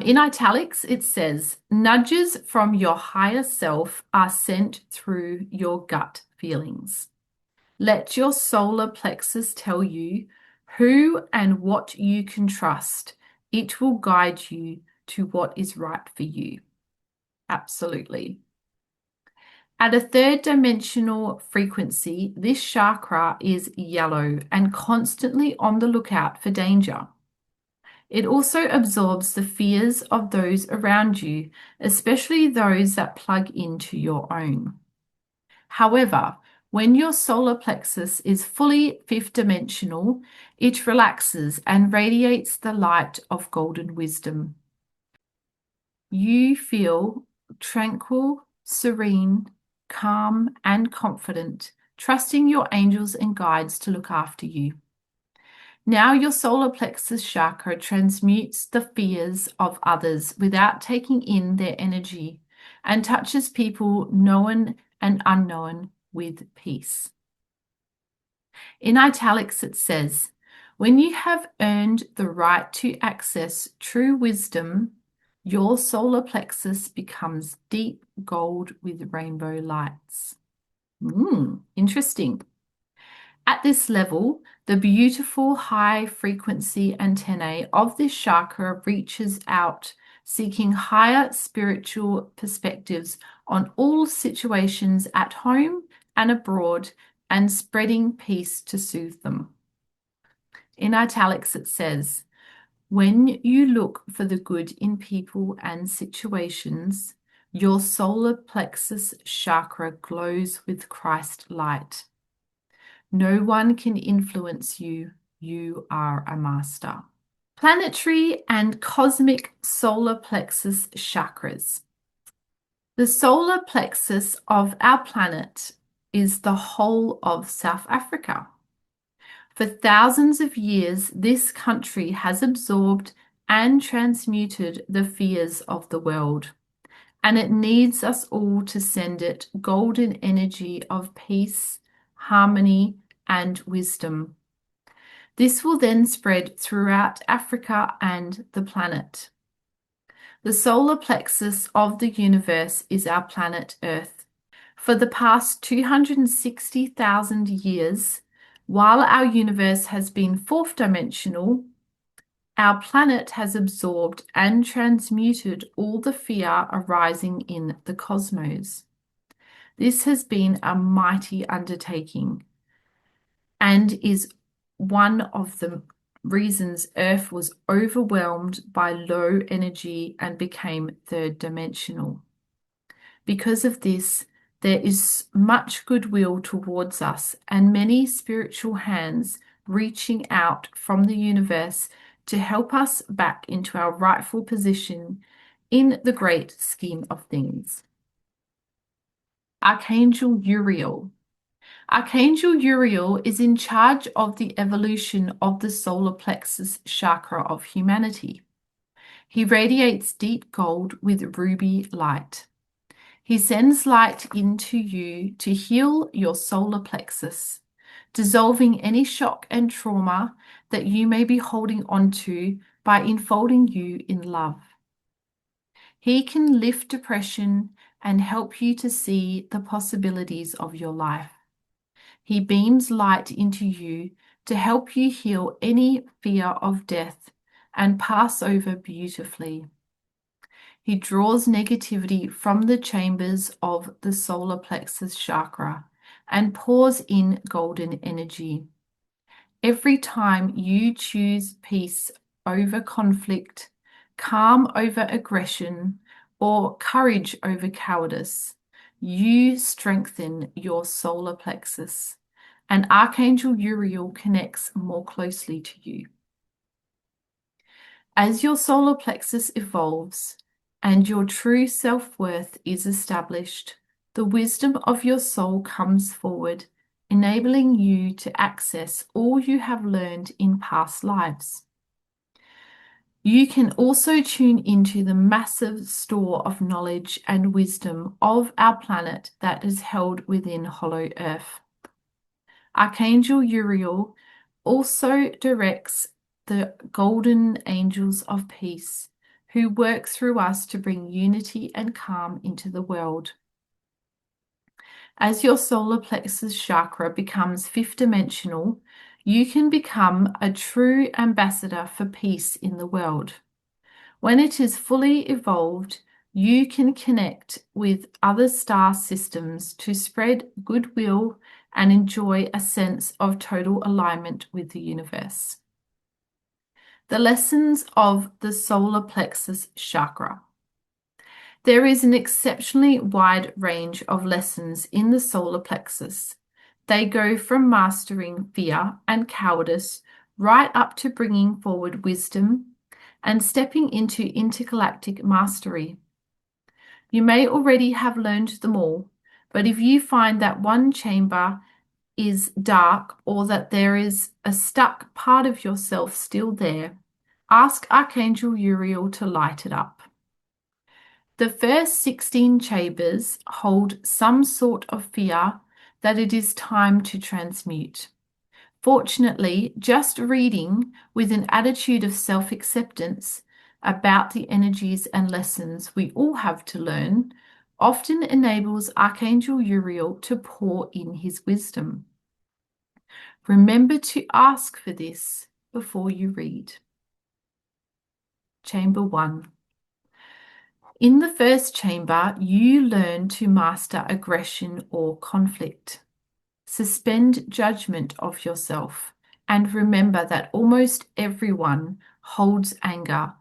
Speaker 1: In italics, it says, nudges from your higher self are sent through your gut feelings. Let your solar plexus tell you who and what you can trust. It will guide you to what is right for you. Absolutely. At a third dimensional frequency, this chakra is yellow and constantly on the lookout for danger. It also absorbs the fears of those around you, especially those that plug into your own. However, when your solar plexus is fully fifth dimensional, it relaxes and radiates the light of golden wisdom. You feel tranquil, serene, calm, and confident, trusting your angels and guides to look after you. Now your solar plexus chakra transmutes the fears of others without taking in their energy and touches people known and unknown with peace. In italics, it says, when you have earned the right to access true wisdom, your solar plexus becomes deep gold with rainbow lights. Interesting. At this level, the beautiful high frequency antennae of this chakra reaches out, seeking higher spiritual perspectives on all situations at home and abroad, and spreading peace to soothe them. In italics, it says, when you look for the good in people and situations, your solar plexus chakra glows with Christ light. No one can influence you. You are a master. Planetary and cosmic solar plexus chakras. The solar plexus of our planet is the whole of South Africa. For thousands of years, this country has absorbed and transmuted the fears of the world, and it needs us all to send it golden energy of peace, harmony, and wisdom. This will then spread throughout Africa and the planet. The solar plexus of the universe is our planet Earth. For the past 260,000 years, while our universe has been fourth dimensional, our planet has absorbed and transmuted all the fear arising in the cosmos. This has been a mighty undertaking and is one of the reasons Earth was overwhelmed by low energy and became third dimensional. Because of this, there is much goodwill towards us and many spiritual hands reaching out from the universe to help us back into our rightful position in the great scheme of things. Archangel Uriel. Archangel Uriel is in charge of the evolution of the solar plexus chakra of humanity. He radiates deep gold with ruby light. He sends light into you to heal your solar plexus, dissolving any shock and trauma that you may be holding onto by enfolding you in love. He can lift depression and help you to see the possibilities of your life. He beams light into you to help you heal any fear of death and pass over beautifully. He draws negativity from the chambers of the solar plexus chakra and pours in golden energy. Every time you choose peace over conflict, calm over aggression, or courage over cowardice, you strengthen your solar plexus, and Archangel Uriel connects more closely to you. As your solar plexus evolves and your true self-worth is established, the wisdom of your soul comes forward, enabling you to access all you have learned in past lives. You can also tune into the massive store of knowledge and wisdom of our planet that is held within Hollow Earth. Archangel Uriel also directs the golden angels of peace, who work through us to bring unity and calm into the world. As your solar plexus chakra becomes fifth dimensional, you can become a true ambassador for peace in the world. When it is fully evolved, you can connect with other star systems to spread goodwill and enjoy a sense of total alignment with the universe. The lessons of the solar plexus chakra. There is an exceptionally wide range of lessons in the solar plexus. They go from mastering fear and cowardice right up to bringing forward wisdom and stepping into intergalactic mastery. You may already have learned them all, but if you find that one chamber is dark or that there is a stuck part of yourself still there, ask Archangel Uriel to light it up. The first 16 chambers hold some sort of fear that it is time to transmute. Fortunately, just reading with an attitude of self-acceptance about the energies and lessons we all have to learn often enables Archangel Uriel to pour in his wisdom. Remember to ask for this before you read. Chamber 1. In the first chamber, you learn to master aggression or conflict. Suspend judgment of yourself and remember that almost everyone holds anger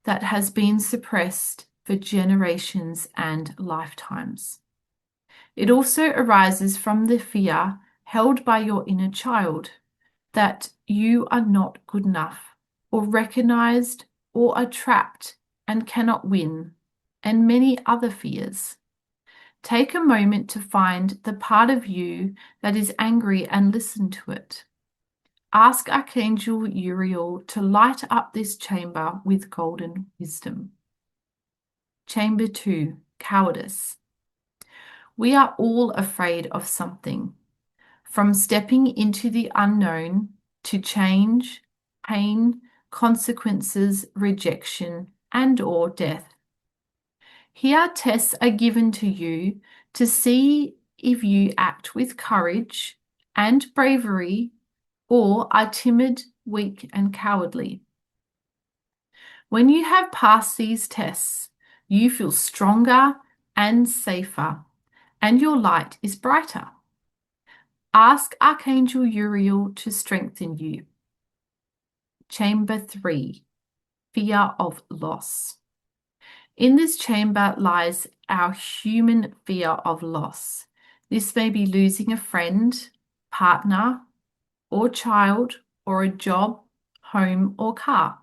Speaker 1: that has been suppressed for generations and lifetimes. It also arises from the fear held by your inner child that you are not good enough or recognized or are trapped and cannot win, and many other fears. Take a moment to find the part of you that is angry and listen to it. Ask Archangel Uriel to light up this chamber with golden wisdom. Chamber 2, cowardice. We are all afraid of something, from stepping into the unknown to change, pain, consequences, rejection, and/or death. Here, tests are given to you to see if you act with courage and bravery or are timid, weak, and cowardly. When you have passed these tests, you feel stronger and safer, and your light is brighter. Ask Archangel Uriel to strengthen you. Chamber 3, fear of loss. In this chamber lies our human fear of loss. This may be losing a friend, partner, or child, or a job, home, or car.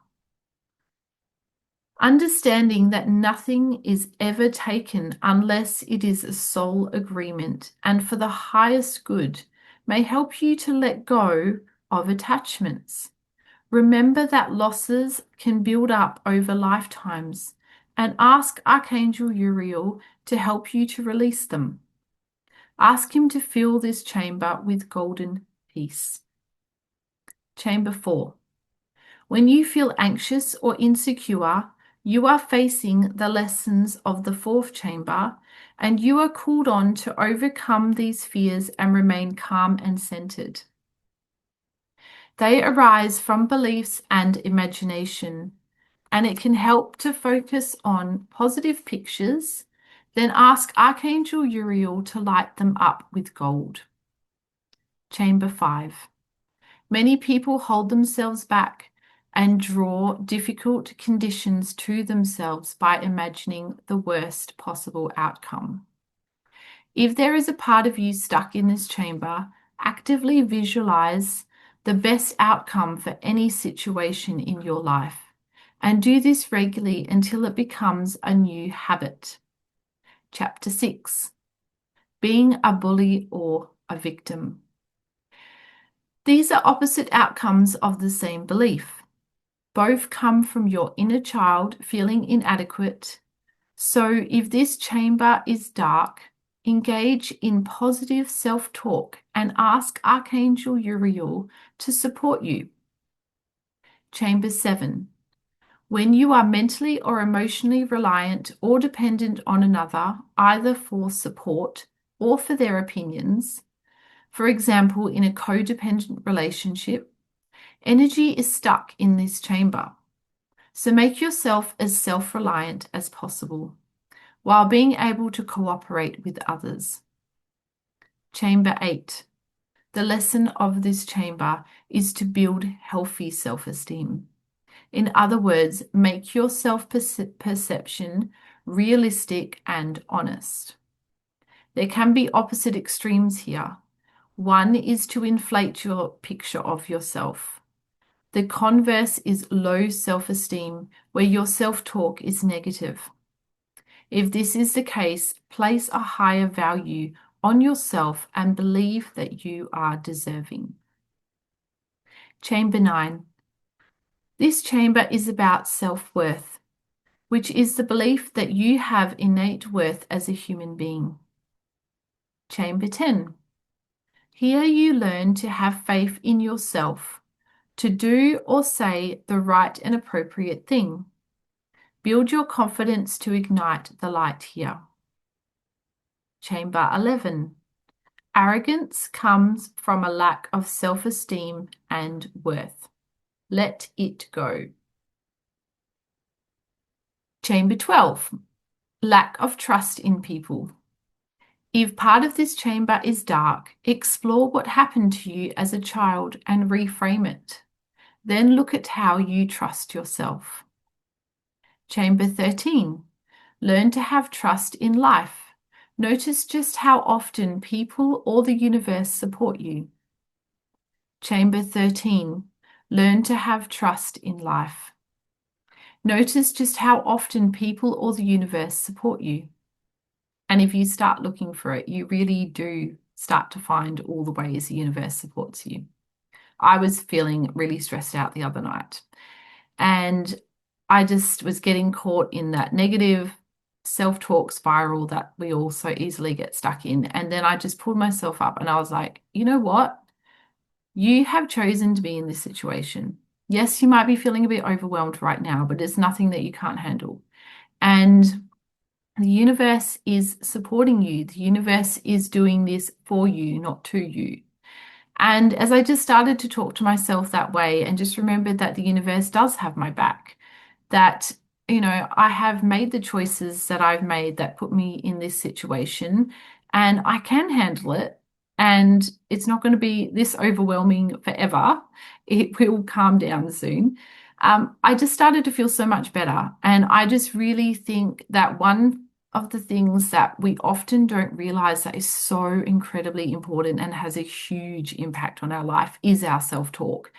Speaker 1: Understanding that nothing is ever taken unless it is a soul agreement and for the highest good may help you to let go of attachments. Remember that losses can build up over lifetimes and ask Archangel Uriel to help you to release them. Ask him to fill this chamber with golden peace. Chamber 4. When you feel anxious or insecure, you are facing the lessons of the fourth chamber, and you are called on to overcome these fears and remain calm and centered. They arise from beliefs and imagination, and it can help to focus on positive pictures, then ask Archangel Uriel to light them up with gold. Chamber 5. Many people hold themselves back and draw difficult conditions to themselves by imagining the worst possible outcome. If there is a part of you stuck in this chamber, actively visualize the best outcome for any situation in your life, and do this regularly until it becomes a new habit. Chapter 6. Being a bully or a victim. These are opposite outcomes of the same belief. Both come from your inner child feeling inadequate. So if this chamber is dark, engage in positive self-talk and ask Archangel Uriel to support you. Chamber 7. When you are mentally or emotionally reliant or dependent on another, either for support or for their opinions, for example, in a codependent relationship, energy is stuck in this chamber. So make yourself as self-reliant as possible. while being able to cooperate with others. Chamber 8. The lesson of this chamber is to build healthy self-esteem. In other words, make your self-perception realistic and honest. There can be opposite extremes here. One is to inflate your picture of yourself. The converse is low self-esteem, where your self-talk is negative. If this is the case, place a higher value on yourself and believe that you are deserving. Chamber 9. This chamber is about self-worth, which is the belief that you have innate worth as a human being. Chamber 10. Here you learn to have faith in yourself, to do or say the right and appropriate thing. Build your confidence to ignite the light here. Chamber 11. Arrogance comes from a lack of self-esteem and worth. Let it go. Chamber 12. Lack of trust in people. If part of this chamber is dark, explore what happened to you as a child and reframe it. Then look at how you trust yourself. Chamber 13. Learn to have trust in life. Notice just how often people or the universe support you. Chamber 13. Learn to have trust in life. Notice just how often people or the universe support you. And if you start looking for it, you really do start to find all the ways the universe supports you. I was feeling really stressed out the other night, and I just was getting caught in that negative self-talk spiral that we all so easily get stuck in. And then I just pulled myself up and I was like, you know what? You have chosen to be in this situation. Yes, you might be feeling a bit overwhelmed right now, but it's nothing that you can't handle. And the universe is supporting you. The universe is doing this for you, not to you. And as I just started to talk to myself that way and just remembered that the universe does have my back, that, I have made the choices that I've made that put me in this situation and I can handle it. And it's not going to be this overwhelming forever. It will calm down soon. I just started to feel so much better. And I just really think that one of the things that we often don't realize that is so incredibly important and has a huge impact on our life is our self-talk.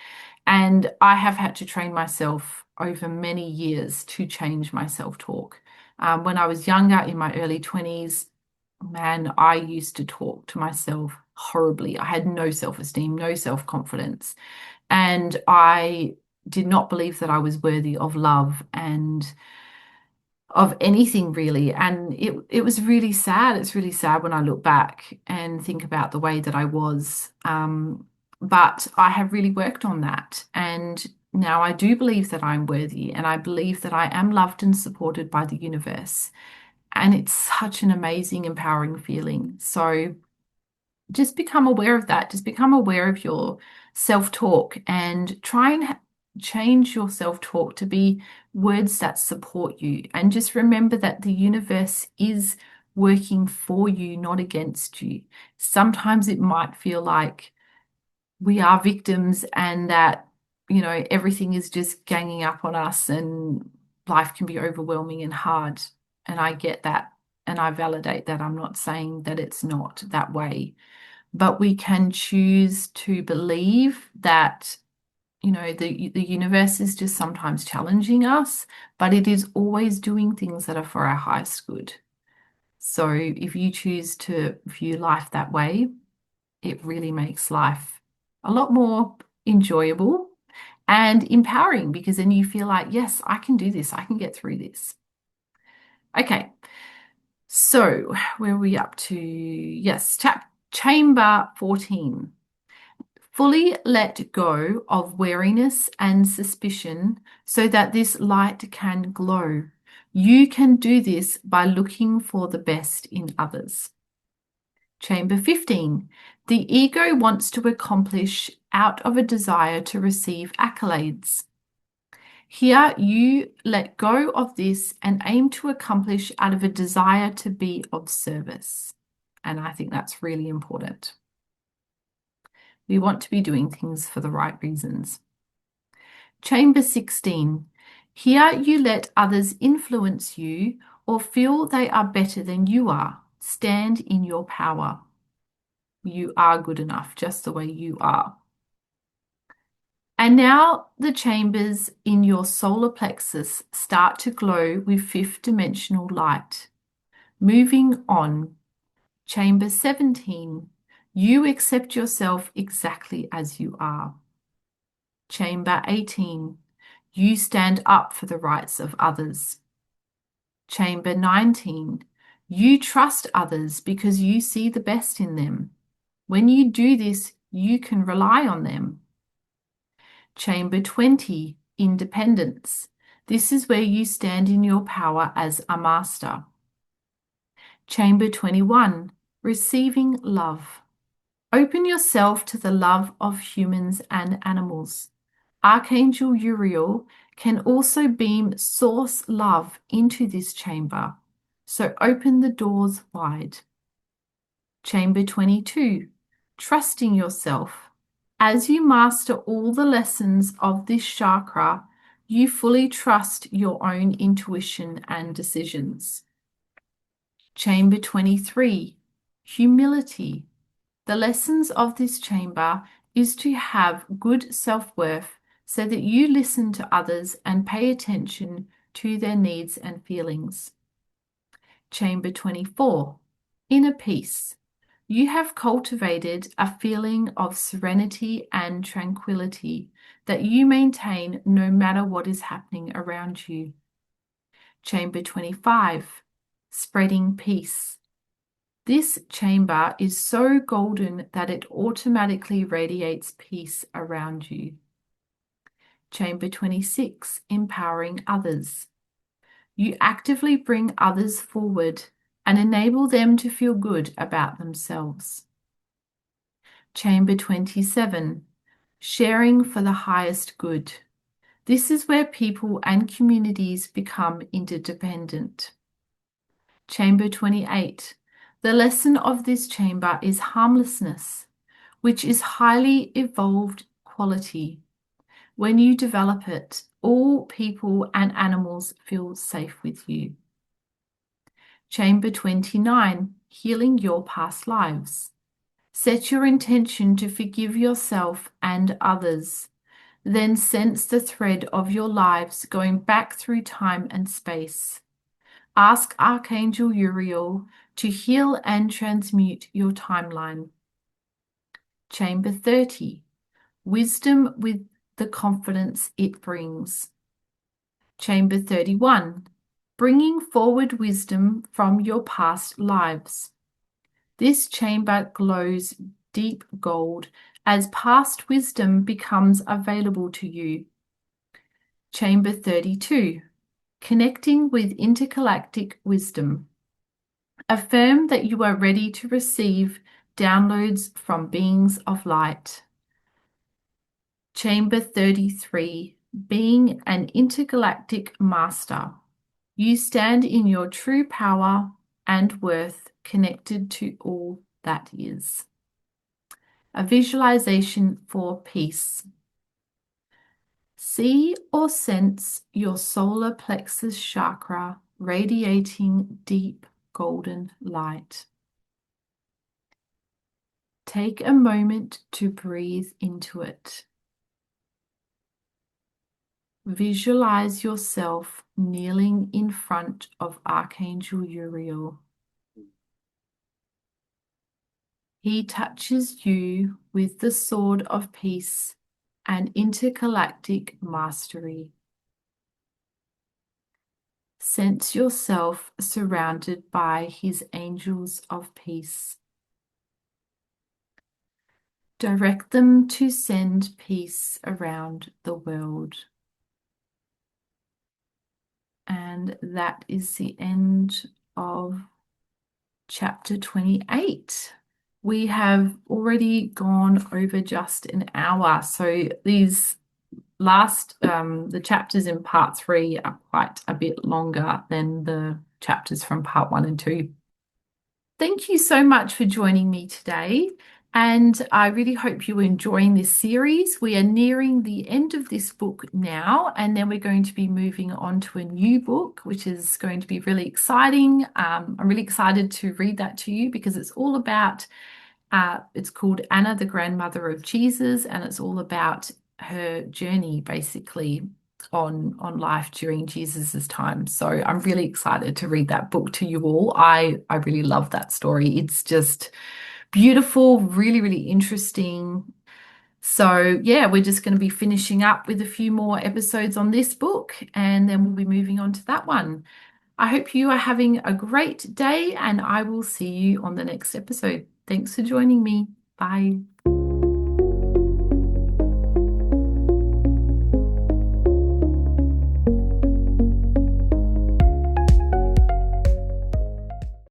Speaker 1: And I have had to train myself over many years to change my self-talk. When I was younger, in my early 20s, man, I used to talk to myself horribly. I had no self-esteem, no self-confidence, and I did not believe that I was worthy of love and of anything really. And it was really sad. It's really sad when I look back and think about the way that I was. But I have really worked on that. And now I do believe that I'm worthy and I believe that I am loved and supported by the universe. And it's such an amazing, empowering feeling. So just become aware of that. Just become aware of your self-talk and try and change your self-talk to be words that support you. And just remember that the universe is working for you, not against you. Sometimes it might feel like we are victims and that, everything is just ganging up on us and life can be overwhelming and hard. And I get that and I validate that. I'm not saying that it's not that way. But we can choose to believe that, the universe is just sometimes challenging us, but it is always doing things that are for our highest good. So if you choose to view life that way, it really makes life a lot more enjoyable and empowering because then you feel like, yes, I can do this. I can get through this. Okay. So where are we up to? Yes, chamber 14. Fully let go of wariness and suspicion so that this light can glow. You can do this by looking for the best in others. Chamber 15. The ego wants to accomplish out of a desire to receive accolades. Here, you let go of this and aim to accomplish out of a desire to be of service. And I think that's really important. We want to be doing things for the right reasons. Chamber 16. Here, you let others influence you or feel they are better than you are. Stand in your power. You are good enough just the way you are. And now the chambers in your solar plexus start to glow with fifth dimensional light. Moving on, chamber 17, you accept yourself exactly as you are. Chamber 18, you stand up for the rights of others. Chamber 19, you trust others because you see the best in them. When you do this, you can rely on them. Chamber 20, independence. This is where you stand in your power as a master. Chamber 21, receiving love. Open yourself to the love of humans and animals. Archangel Uriel can also beam source love into this chamber, so open the doors wide. Chamber 22, trusting yourself. As you master all the lessons of this chakra, you fully trust your own intuition and decisions. Chamber 23, humility. The lessons of this chamber is to have good self-worth so that you listen to others and pay attention to their needs and feelings. Chamber 24, inner peace. You have cultivated a feeling of serenity and tranquility that you maintain no matter what is happening around you. Chamber 25, spreading peace. This chamber is so golden that it automatically radiates peace around you. Chamber 26, empowering others. You actively bring others forward and enable them to feel good about themselves. Chamber 27, sharing for the highest good. This is where people and communities become interdependent. Chamber 28, the lesson of this chamber is harmlessness, which is highly evolved quality. When you develop it, all people and animals feel safe with you. Chamber 29, healing your past lives. Set your intention to forgive yourself and others. Then sense the thread of your lives going back through time and space. Ask Archangel Uriel to heal and transmute your timeline. Chamber 30, wisdom with the confidence it brings. Chamber 31, bringing forward wisdom from your past lives. This chamber glows deep gold as past wisdom becomes available to you. Chamber 32, connecting with intergalactic wisdom. Affirm that you are ready to receive downloads from beings of light. Chamber 33, being an intergalactic master. You stand in your true power and worth, connected to all that is. A visualization for peace. See or sense your solar plexus chakra radiating deep golden light. Take a moment to breathe into it. Visualize yourself kneeling in front of Archangel Uriel. He touches you with the sword of peace and intergalactic mastery. Sense yourself surrounded by his angels of peace. Direct them to send peace around the world. And that is the end of chapter 28. We have already gone over just an hour, so these the chapters in part three are quite a bit longer than the chapters from part one and two. Thank you so much for joining me today. And I really hope you're enjoying this series. We are nearing the end of this book now, and then we're going to be moving on to a new book, which is going to be really exciting. I'm really excited to read that to you because it's all about, it's called Anna, the Grandmother of Jesus, and it's all about her journey basically on life during Jesus's time. So I'm really excited to read that book to you all. I really love that story. It's just beautiful, really, really interesting. So yeah, we're just going to be finishing up with a few more episodes on this book, and then we'll be moving on to that one. I hope you are having a great day, and I will see you on the next episode. Thanks for joining me. Bye.